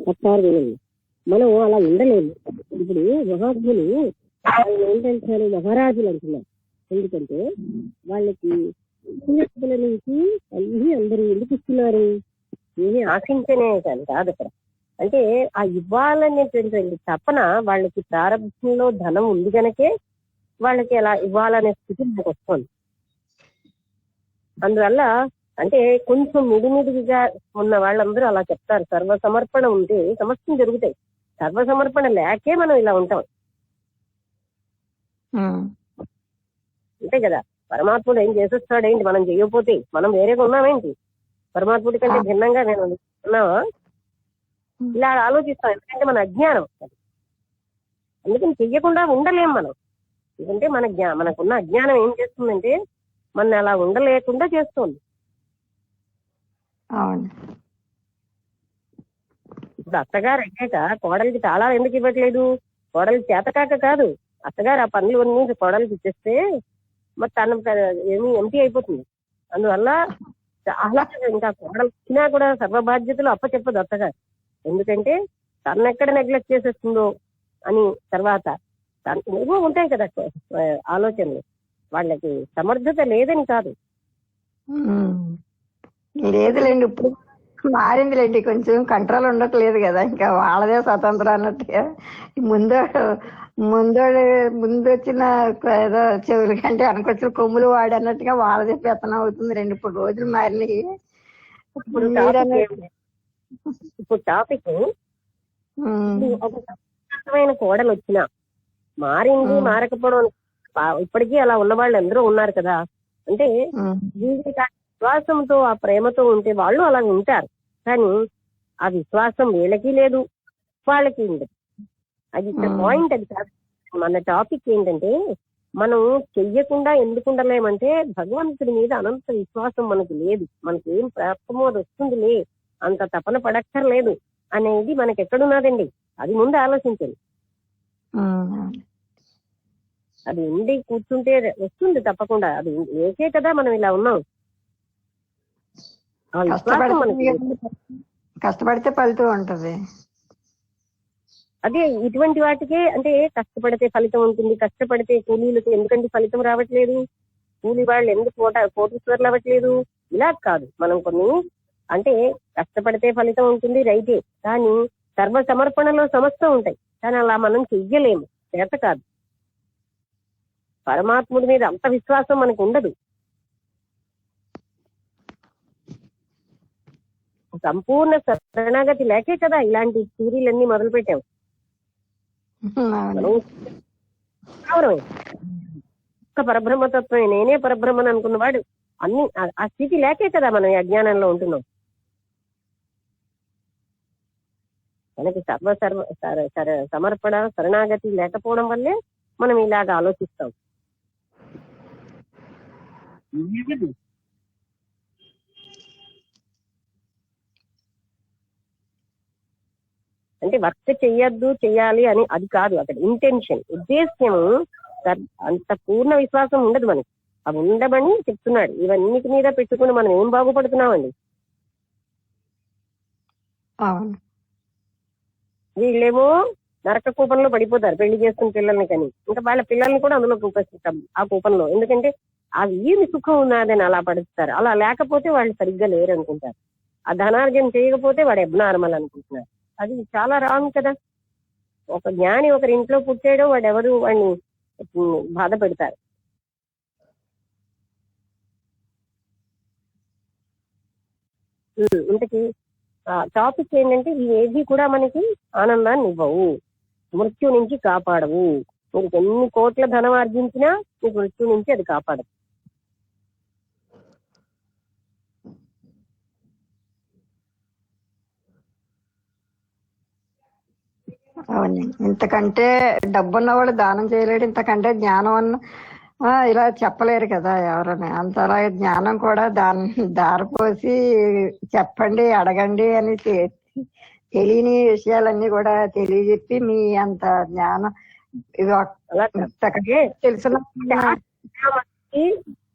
ఒకసారి వినండి. మనం అలా ఉండలేము. ఇప్పుడు మహాత్ములు ఏంటంటారు, మహారాజులు అంటున్నారు. ఎందుకంటే వాళ్ళకి చిన్నపిల్లల నుంచి అన్ని అందరూ ఎందుకు ఇస్తున్నారు? ఏమి ఆశించనే కానీ కాదు అక్కడ. అంటే ఆ ఇవ్వాలనేటువంటి తపన వాళ్ళకి ప్రారంభంలో ధనం ఉంది కనుకే వాళ్ళకి అలా ఇవ్వాలనే స్థితి మనకు వస్తుంది. అందువల్ల అంటే కొంచెం మిడిమిడిగా ఉన్న వాళ్ళందరూ అలా చెప్తారు, సర్వసమర్పణ ఉంటే సమస్తం జరుగుతాయి. సర్వసమర్పణ లేకే మనం ఇలా ఉంటాం. అంతే కదా, పరమాత్ముడు ఏం చేసేస్తాడేంటి మనం చేయకపోతే? మనం వేరేగా ఉన్నామేంటి? పరమాత్ముడి కంటే భిన్నంగా నేను ఉన్నావా? ఇలా ఆలోచిస్తాం, ఎందుకంటే మన అజ్ఞానం. అందుకని చెయ్యకుండా ఉండలేం మనం. ఎందుకంటే మనకున్న అజ్ఞానం ఏం చేస్తుందంటే మన అలా ఉండలేకుండా చేస్తుంది. ఇప్పుడు అత్తగారు అయ్యాక కోడలికి తాళాలు ఎందుకు ఇవ్వట్లేదు? కోడలికి చేతకాక కాదు, అత్తగారు ఆ పనులు అన్ని కోడలికి ఇచ్చేస్తే మరి తను ఏమీ ఎంటీ అయిపోతుంది. అందువల్ల చాలా ఇంకా కోడలు ఇచ్చినా కూడా సర్వ బాధ్యతలు అప్పచెప్పదు అత్తగారు. ఎందుకంటే తను ఎక్కడ నెగ్లెక్ట్ చేసేస్తుందో అని. తర్వాత తనకు ఏవో ఉంటాయి కదా ఆలోచనలు, వాళ్ళకి సమర్థత లేదని కాదు. లేదులేండి, ఇప్పుడు మారిందిలేండి, కొంచెం కంట్రోల్ ఉండట్లేదు కదా, ఇంకా వాళ్ళదే స్వతంత్రం అన్నట్టుగా. ముందు వచ్చిన ఏదో చెవుల కంటే అనుకొచ్చిన కొమ్ములు వాడు అన్నట్టుగా వాళ్ళదే పెత్తనం అవుతుంది. ఇప్పుడు రోజులు మారినాయి. ఇప్పుడు టాపిక్ ఒక కోడలు వచ్చినా మారింది, మారకపోవడం ఇప్పటికీ అలా ఉన్న వాళ్ళు ఎందరో ఉన్నారు కదా. అంటే విశ్వాసంతో ఆ ప్రేమతో ఉంటే వాళ్ళు అలా ఉంటారు, కానీ ఆ విశ్వాసం వీళ్ళకి లేదు, వాళ్ళకి ఉండదు. అది ఇక్కడ పాయింట్. అది కాదు. మన టాపిక్ ఏంటంటే మనం చెయ్యకుండా ఎందుకు ఉండలేమంటే భగవంతుడి మీద అనంత విశ్వాసం మనకు లేదు. మనకి ఏం ప్రాప్తమో అది వస్తుందిలే, అంత తపన పడక్కర్లేదు అనేది మనకి ఎక్కడున్నదండి. అది ముందు ఆలోచించండి. అది ఉండి కూర్చుంటే వస్తుంది తప్పకుండా. అది ఏకే కదా మనం ఇలా ఉన్నాం. ఆ విశ్వాసం మనకి కష్టపడితే ఫలితం ఉంటది. అదే ఇటువంటి వాటికే అంటే కష్టపడితే ఫలితం ఉంటుంది, కష్టపడితే కూలీలకు ఎందుకంటే ఫలితం రావట్లేదు, కూలీ వాళ్ళు ఎందుకు కోటీశ్వర్లు అవ్వట్లేదు, ఇలా కాదు. మనం కొన్ని అంటే కష్టపడితే ఫలితం ఉంటుంది రైతే, కానీ సర్వ సమర్పణలో సమస్తం ఉంటాయి. కానీ అలా మనం చెయ్యలేము, చేత కాదు. పరమాత్ముడి మీద అంత విశ్వాసం మనకు ఉండదు. సంపూర్ణ శరణాగతి లేకే కదా ఇలాంటి స్టోరీలన్నీ మొదలు పెట్టాం. ఒక్క పరబ్రహ్మతత్వమే, నేనే పరబ్రహ్మని అనుకున్నవాడు అన్ని ఆ స్థితి లేకే కదా మనం ఈ అజ్ఞానంలో ఉంటున్నాం. మనకి సమర్పణ శరణాగతి లేకపోవడం వల్లే మనం ఇలాగ ఆలోచిస్తాం. అంటే వర్క్ చెయ్యొద్దు చెయ్యాలి అని అది కాదు అక్కడ ఇంటెన్షన్, ఉద్దేశ్యం. అంత పూర్ణ విశ్వాసం ఉండదు మనకి, అవి ఉండమని చెప్తున్నాడు. ఇవన్నిటి మీద పెట్టుకుని మనం ఏం బాగుపడుతున్నామండి. వీళ్ళేమో నరక కూపంలో పడిపోతారు పెళ్లి చేసుకున్న పిల్లల్ని, కానీ ఇంకా వాళ్ళ పిల్లల్ని కూడా అందులో కూపిస్తాం ఆ కూపంలో. ఎందుకంటే అవి ఏమి సుఖం ఉన్నదని అలా పడుస్తారు. అలా లేకపోతే వాళ్ళు సరిగ్గా లేరు అనుకుంటారు. ఆ ధనార్జన చేయకపోతే వాడు అబ్నార్మల్ అనుకుంటున్నారు. అది చాలా రాంగ్ కదా. ఒక జ్ఞాని ఒకరి ఇంట్లో పుట్టాడో వాడెవరు వాడిని బాధ పెడతారు. ఇంతకీ టాపిక్ ఏంటంటే ఈ ఏది కూడా మనకి ఆనందాన్ని ఇవ్వవు, మృత్యు నుంచి కాపాడవు. మీకు ఎన్ని కోట్ల ధనం ఆర్జించినా మీకు మృత్యు నుంచి అది కాపాడదు. అవునండి, ఇంతకంటే డబ్బున్న వాళ్ళు దానం చేయలేడు, ఇంతకంటే జ్ఞానం అన్న ఇలా చెప్పలేరు కదా ఎవరని. అంతలాగే జ్ఞానం కూడా దారిపోసి చెప్పండి అడగండి అని తెలియని విషయాలన్నీ కూడా తెలియజెప్పి మీ అంత జ్ఞానం తెలిసిన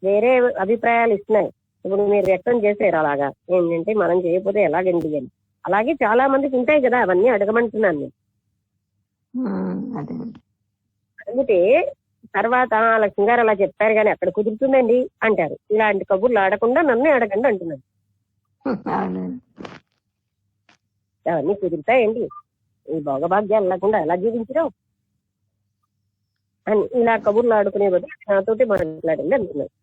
వేరే అభిప్రాయాలు ఇస్తున్నాయి. ఇప్పుడు మీరు వ్యక్తం చేశారు అలాగా ఏంటంటే మనం చేయకపోతే ఎలాగండి అని. అలాగే చాలా మందికి ఉంటాయి కదా, అవన్నీ అడగమంటున్నాను నేను. అడిగితే తర్వాత లక్ష్మి గారు అలా చెప్పారు కానీ అక్కడ కుదురుతుందండి అంటారు. ఇలాంటి కబుర్లు ఆడకుండా నన్నే అడగండి అంటున్నాను. అవన్నీ కుదురుతాయండి, ఈ భోగభాగ్యాలు లేకుండా ఎలా జీవించడం అని ఇలా కబుర్లు ఆడుకునే బదులు నాతోటి మాట్లాడండి అంటున్నాను.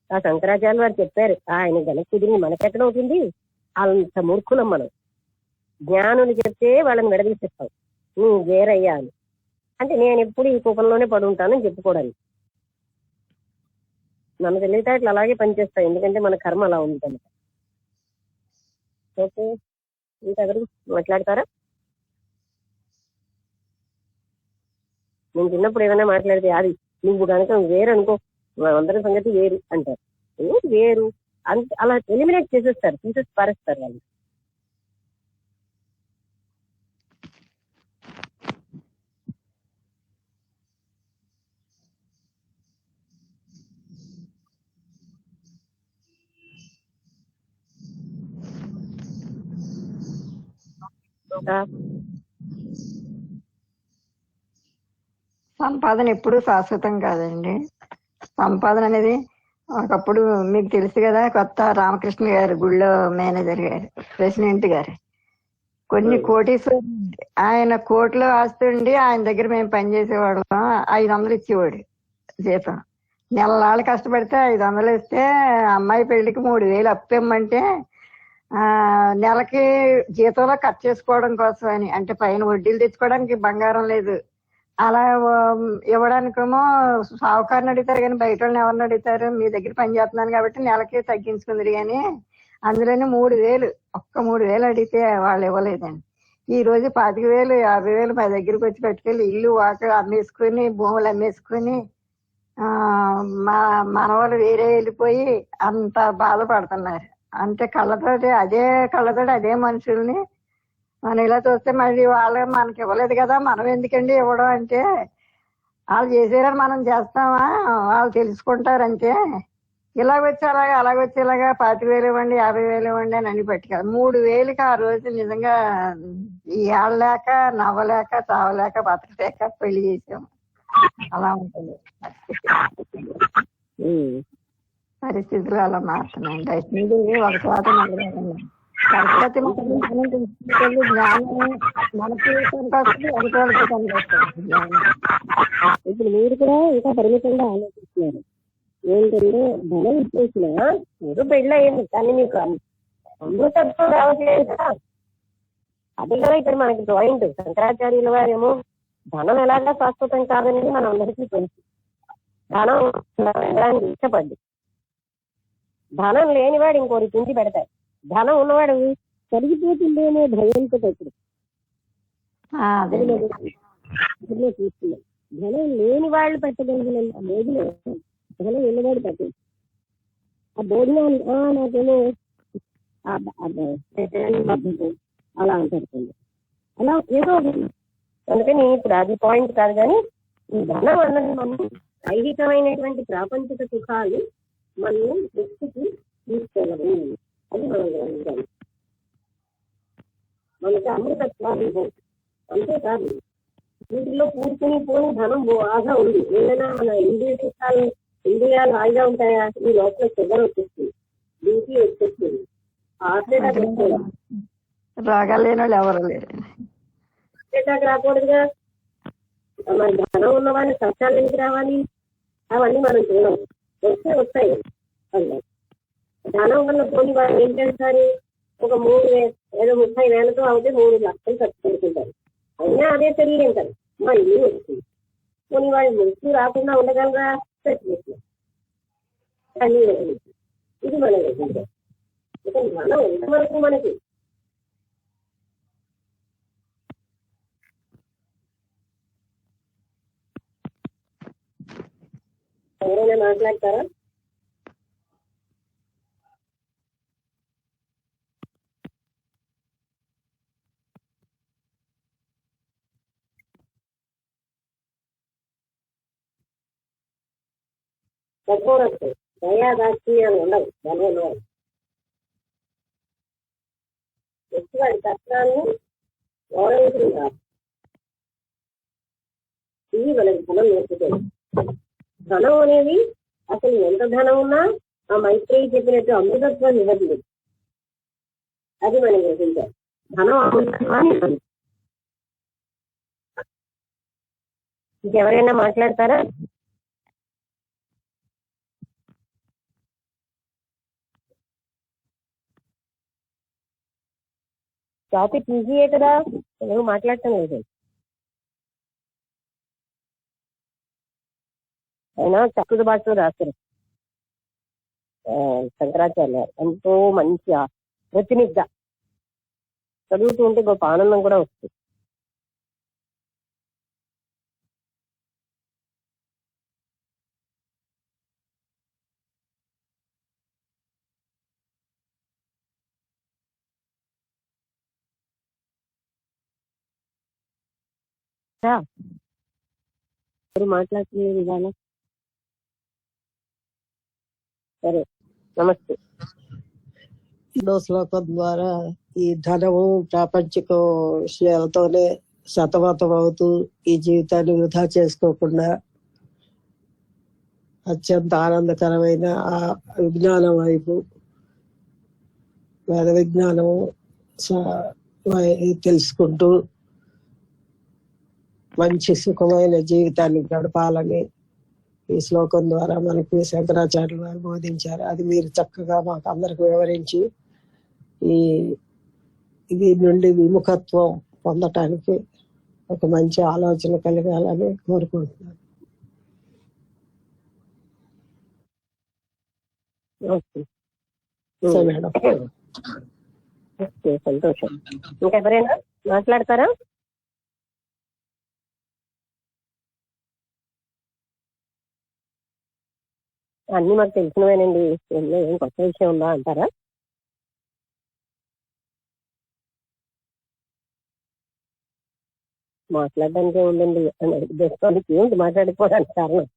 ఆ శంకరాచార్య వారు చెప్పారు, ఆయన గనక కుదిరి మనకెక్కడవుతుంది, అంత మూర్ఖులం మనం. జ్ఞానులు చెప్తే వాళ్ళని విడదీసేస్తాం, నువ్వు వేరయ్యా అని. అంటే నేను ఎప్పుడు ఈ కూపంలోనే పడి ఉంటానని చెప్పుకోవడానికి. మన తెలివితేటలు అలాగే పనిచేస్తాయి, ఎందుకంటే మన కర్మ అలా ఉంటుంది. ఓకే, ఇంకెవరు మాట్లాడతారా? నేను చిన్నప్పుడు ఏమైనా మాట్లాడితే అది నువ్వు కనుక వేరనుకో, అందరి సంగతి వేరు అంటారు. వేరు అంత అలా ఎలిమినేట్ చేసేస్తారు, తీసేసి పారేస్తారు వాళ్ళు. సంపాదన ఎప్పుడు శాశ్వతం కాదండి. సంపాదన అనేది ఒకప్పుడు మీకు తెలుసు కదా, కొత్త రామకృష్ణ గారు గుళ్ళో మేనేజర్ గారు ప్రెసిడెంట్ గారు కొన్ని కోటీశ్వరులు, ఆయన కోట్లు ఆస్తుండి ఆయన దగ్గర మేము పనిచేసేవాళ్ళం. 500 ఇచ్చేవాడు జీతం. నెలలు కష్టపడితే 500 ఇస్తే అమ్మాయి పెళ్లికి 3000 అప్పిమ్మంటే నెలకి జీతంలో ఖర్చు చేసుకోవడం కోసం అని, అంటే పైన వడ్డీలు తెచ్చుకోవడానికి బంగారం లేదు. అలా ఇవ్వడానికేమో సావుకారిని అడుగుతారు కానీ బయట వాళ్ళని ఎవరిని అడుగుతారు? మీ దగ్గర పని చేస్తున్నాను కాబట్టి నెలకి తగ్గించుకుంది కానీ అందులోనే 3000 ఒక్క 3000 అడిగితే వాళ్ళు ఇవ్వలేదండి. ఈ రోజు 25,000 50,000 మా దగ్గరికి వచ్చి పెట్టుకెళ్ళి ఇల్లు వాక అమ్మేసుకుని భూములు అమ్మేసుకుని మా మనవాళ్ళు వేరే వెళ్ళిపోయి అంత బాధపడుతున్నారు. అంటే కళ్ళతోటి అదే మనుషుల్ని మనం ఇలా చూస్తే మళ్ళీ వాళ్ళు మనకి ఇవ్వలేదు కదా, మనం ఎందుకండి ఇవ్వడం అంటే, వాళ్ళు చేసేరని మనం చేస్తామా, వాళ్ళు తెలుసుకుంటారంటే ఇలాగొచ్చి అలాగొచ్చి ఇలాగా 25,000 ఇవ్వండి 50,000 ఇవ్వండి అని పట్టుకెళ్ళి 3,000కి ఆ రోజు నిజంగా ఏడలేక నవ్వలేక చావలేక బతకలేక పెళ్లి చేసాము. అలా ఉంటుంది పరిస్థితులు, అలా మారుతున్నాయి. దయచేసి ఒక చోట నిలబడండి. సరస్వతి జ్ఞానం మనకి పనికొస్తుంది, ఎదుటి పనికొస్తుంది జ్ఞానం. ఇప్పుడు మీరు కూడా ఇంకా పరిమితంగా ఆలోచిస్తున్నారు. ఏంటంటే ధనం ఇచ్చేసిన మీరు పెళ్ళి అయ్యింది, కానీ మీకు అమృతత్వం రావట్లేదు కదా. అదే కదా ఇక్కడ మనకి పాయింట్. శంకరాచార్యుల వారేమో ధనం ఎలాగా శాశ్వతం కాదనేది మన అందరికీ తెలుసు. ధనం ఇష్టపడ్డు. ధనం లేనివాడు ఇంకోటి పిండి పెడతాడు, ధనం ఉన్నవాడు కరిగిపోతుందేమో భయంతో పెట్టడు. చూస్తున్నాం, ధనం లేని వాళ్ళు పెట్టగలిగినంత భోజనం ధనం ఉన్నవాడు పెట్టదు. ఆ భోజనాన్ని నాకేమో అలా అంటుంది, అలా ఏదో. అందుకని ఇప్పుడు అది పాయింట్ కాదు, కానీ ఈ ధనం అన్నది మనం ఐహికమైనటువంటి ప్రాపంచిక సుఖాలు మనం దృష్టికి తీసుకెళ్ళము. అది మనం గ్రహించాలి. మనకి అమృతత్వాలు అంతేకాదు, వీటిలో పూర్తిని పోని ధనం బాగా ఉంది. ఏదైనా మన ఇంద్రియాలు హాయిగా ఉంటాయా? ఈ లోపల షుగర్ వచ్చేస్తుంది, బీపీ వచ్చేస్తుంది, హార్ట్ అటాక్ వస్తుంది. రోగాలు లేని వాళ్ళు ఎవరు లేరు. హార్ట్ అటాక్ రాకూడదుగా. మరి ధనం ఉన్న వాళ్ళని కష్టాలు ఎందుకు రావాలి? అవన్నీ మనం చూడము, వస్తాయి. ధనం వల్ల పోని వాళ్ళు ఏం చేస్తారు? ఒక 30,000తో అవుతే 3 లక్షలు ఖర్చు పెడుతుంటారు. అయినా అదే శరీరం కదా, మళ్ళీ వస్తుంది. పోనీ వాళ్ళు మృత్యు రాకుండా ఉండగలరా? అన్నీ ఇది మన గ్రహించాలి. మనం ఎంతవరకు మనకి ఎవరైనా మాట్లాడతారా? కఠోరత్వం, దయాదాక్షి అని ఉండవు. ధనంలో వాడి కష్టాన్ని గౌరవించడం కాదు, ఇది మనకి ధనం నేర్పుతుంది. ధనం అనేది అసలు ఎంత ధనం ఉన్నా ఆ మైత్రేయి చెప్పినట్టు అమృతత్వాన్ని ఇవ్వదు. అది మనం గ్రహించాలి. ధనం అమృతత్వాన్ని. ఇంకెవరైనా మాట్లాడతారా? టాపిక్ ఈజీయే కదా, ఎవరు మాట్లాడటం లేదు. అయినా సంస్కృత భాషలో రాస్తారు శంకరాచార్య. ఎంతో మంచి రచనిగా చదువుతూ ఉంటే గొప్ప ఆనందం కూడా వస్తుంది. ఎవరు మాట్లాడుతున్నారు ఇవాళ? సరే, నమస్తే. 2వ శ్లోకం ద్వారా ఈ ధనము ప్రాపంచిక విషయాలతోనే సతమతం అవుతూ ఈ జీవితాన్ని వృధా చేసుకోకుండా అత్యంత ఆనందకరమైన ఆ విజ్ఞానం వైపు, వేద విజ్ఞానము తెలుసుకుంటూ మంచి సుఖమైన జీవితాన్ని గడపాలని ఈ శ్లోకం ద్వారా మనకి శంకరాచార్యులు వారు బోధించారు. అది మీరు చక్కగా మాకు అందరికి వివరించి ఇది నుండి విముఖత్వం పొందటానికి ఒక మంచి ఆలోచన కలగాలని కోరుకుంటున్నాను. మేడం, సంతోషం. ఇంకెవరైనా మాట్లాడతారా? అన్ని మాకు తెలిసినవేనండి, ఏం కొత్త విషయం ఉందా అంటారా? మాట్లాడడానికి ఏముందండి అని జస్ట్ ఏంటి మాట్లాడుకోవడానికి కారణం?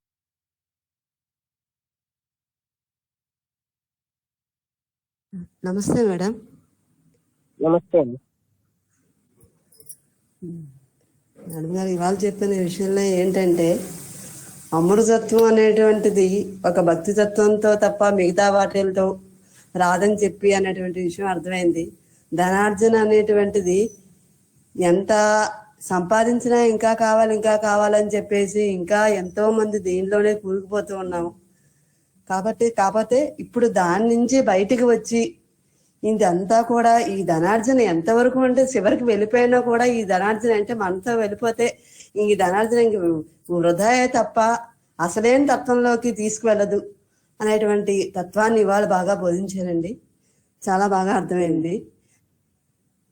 నమస్తే మేడం. నమస్తే అండి. మేడం గారు ఇవాళ చెప్పిన విషయంలో ఏంటంటే, అమృతత్వం అనేటువంటిది ఒక భక్తి తత్వంతో తప్ప మిగతా వాటిలతో రాదని చెప్పి అనేటువంటి విషయం అర్థమైంది. ధనార్జన అనేటువంటిది ఎంత సంపాదించినా ఇంకా కావాలి ఇంకా కావాలని చెప్పేసి ఇంకా ఎంతో మంది దీనిలోనే కూరుకుపోతూ ఉన్నాము. కాకపోతే ఇప్పుడు దాని నుంచి బయటికి వచ్చి ఇదంతా కూడా ఈ ధనార్జన ఎంతవరకు అంటే చివరికి వెళ్ళిపోయినా కూడా ఈ ధనార్జన అంటే మనతో వెళ్ళిపోతే ఈ ధనార్జన ఇంక వృధాయే తప్ప అసలేం తత్వంలోకి తీసుకువెళ్ళదు అనేటువంటి తత్వాన్ని ఇవాళ బాగా బోధించారండి. చాలా బాగా అర్థమైంది.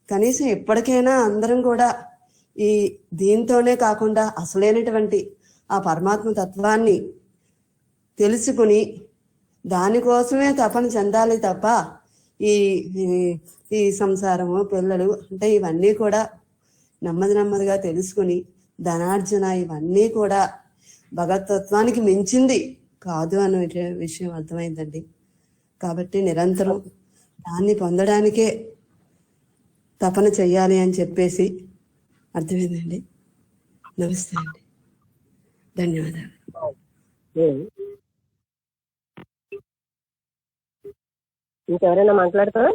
కనీసం ఎప్పటికైనా అందరం కూడా ఈ దీంతోనే కాకుండా అసలైనటువంటి ఆ పరమాత్మ తత్వాన్ని తెలుసుకుని దానికోసమే తపన చెందాలి తప్ప ఈ ఈ సంసారము పిల్లలు అంటే ఇవన్నీ కూడా నెమ్మదిగా తెలుసుకుని ధనార్జన ఇవన్నీ కూడా భగవతత్వానికి మించింది కాదు అనే విషయం అర్థమైందండి. కాబట్టి నిరంతరం దాన్ని పొందడానికే తపన చెయ్యాలి అని చెప్పేసి అర్థమైందండి. నమస్తే అండి, ధన్యవాదాలు. ఇంకెవరైనా మాట్లాడతారా?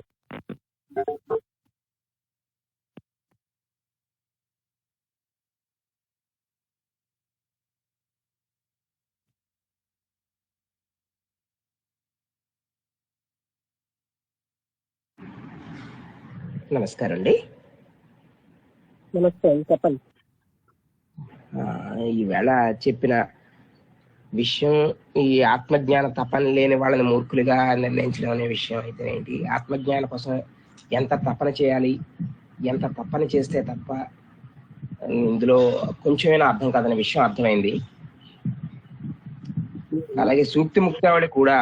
నమస్కారం అండి. నమస్తే అండి, చెప్పండి. ఈవేళ చెప్పిన విషయం ఈ ఆత్మజ్ఞాన తపన లేని వాళ్ళని మూర్ఖులుగా నిర్ణయించడం అనే విషయం అయితే ఏంటి, ఆత్మజ్ఞానం కోసం ఎంత తపన చేయాలి, ఎంత తపన చేస్తే తప్ప ఇందులో కొంచెమైనా అర్థం కాదనే విషయం అర్థమైంది. అలాగే సూక్తి ముక్తావళి కూడా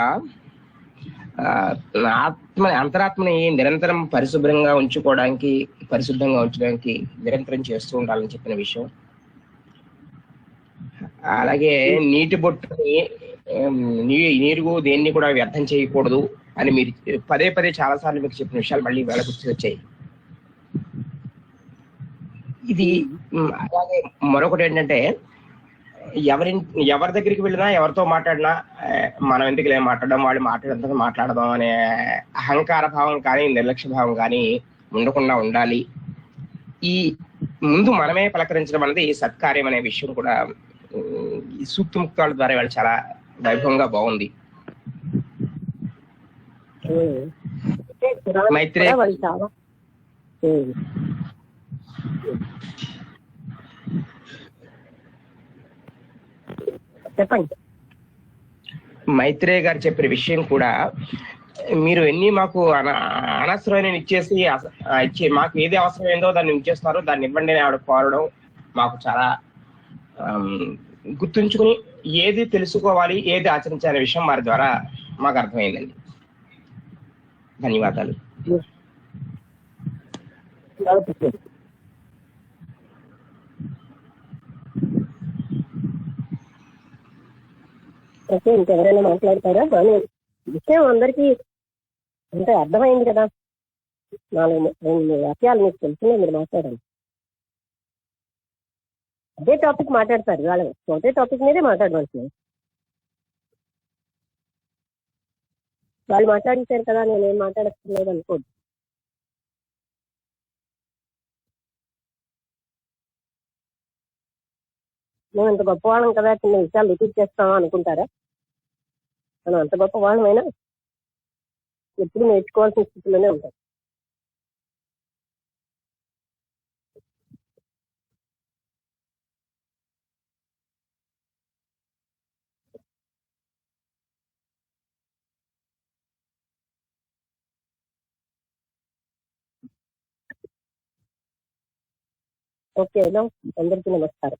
అంతరాత్మని నిరంతరం పరిశుభ్రంగా ఉంచుకోవడానికి, పరిశుద్ధంగా ఉంచడానికి నిరంతరం చేస్తూ ఉండాలని చెప్పిన విషయం. అలాగే నీటి బొట్టుని నీరు దేన్ని కూడా వ్యర్థం చేయకూడదు అని మీరు పదే చాలా సార్లు మీకు చెప్పిన విషయాలు మళ్ళీ వేళ గుర్తు వచ్చాయి. ఇది అలాగే మరొకటి ఏంటంటే, ఎవరి దగ్గరికి వెళ్ళినా ఎవరితో మాట్లాడినా మనం ఎందుకు మాట్లాడడం, వాళ్ళు మాట్లాడేంత మాట్లాడదాం అనే అహంకార భావం కానీ నిర్లక్ష్య భావం కానీ ఉండకుండా ఉండాలి. ఈ ముందు మనమే పలకరించడం అనేది సత్కార్యం అనే విషయం కూడా ఈ సూక్తి ముక్తాల ద్వారా వాళ్ళు చాలా వైభవంగా బాగుంది. మైత్రే చెప్పండి. మైత్రేయ గారు చెప్పిన విషయం కూడా, మీరు ఎన్ని మాకు అనవసరమైన ఇచ్చేసి మాకు ఏది అవసరమైందో దాన్ని ఇచ్చేస్తారు, దాన్ని ఇవ్వండి అని ఆవిడ కోరడం మాకు చాలా గుర్తుంచుకుని ఏది తెలుసుకోవాలి, ఏది ఆచరించాలనే విషయం వారి ద్వారా మాకు అర్థమైందండి. ధన్యవాదాలు. ఓకే, ఇంకెవరైనా మాట్లాడతారా? కానీ విషయం అందరికీ అంటే అర్థమైంది కదా. 4 వాక్యాలు మీకు తెలిసినా మీరు మాట్లాడాలి. అదే టాపిక్ మాట్లాడతారు, వాళ్ళ అదే టాపిక్ మీదే మాట్లాడవలసింది. వాళ్ళు మాట్లాడించారు కదా, నేనేం మాట్లాడలేదు అనుకోద్దు. మేము అంత గొప్పవాళ్ళం కదా, చిన్న విషయాలు రిపీట్ చేస్తామా అనుకుంటారా? మనం అంత గొప్పవాళ్ళమైనా ఎప్పుడు నేర్చుకోవాల్సిన స్థితిలోనే ఉంటాం. ఓకేనా? అందరికీ నమస్కారం.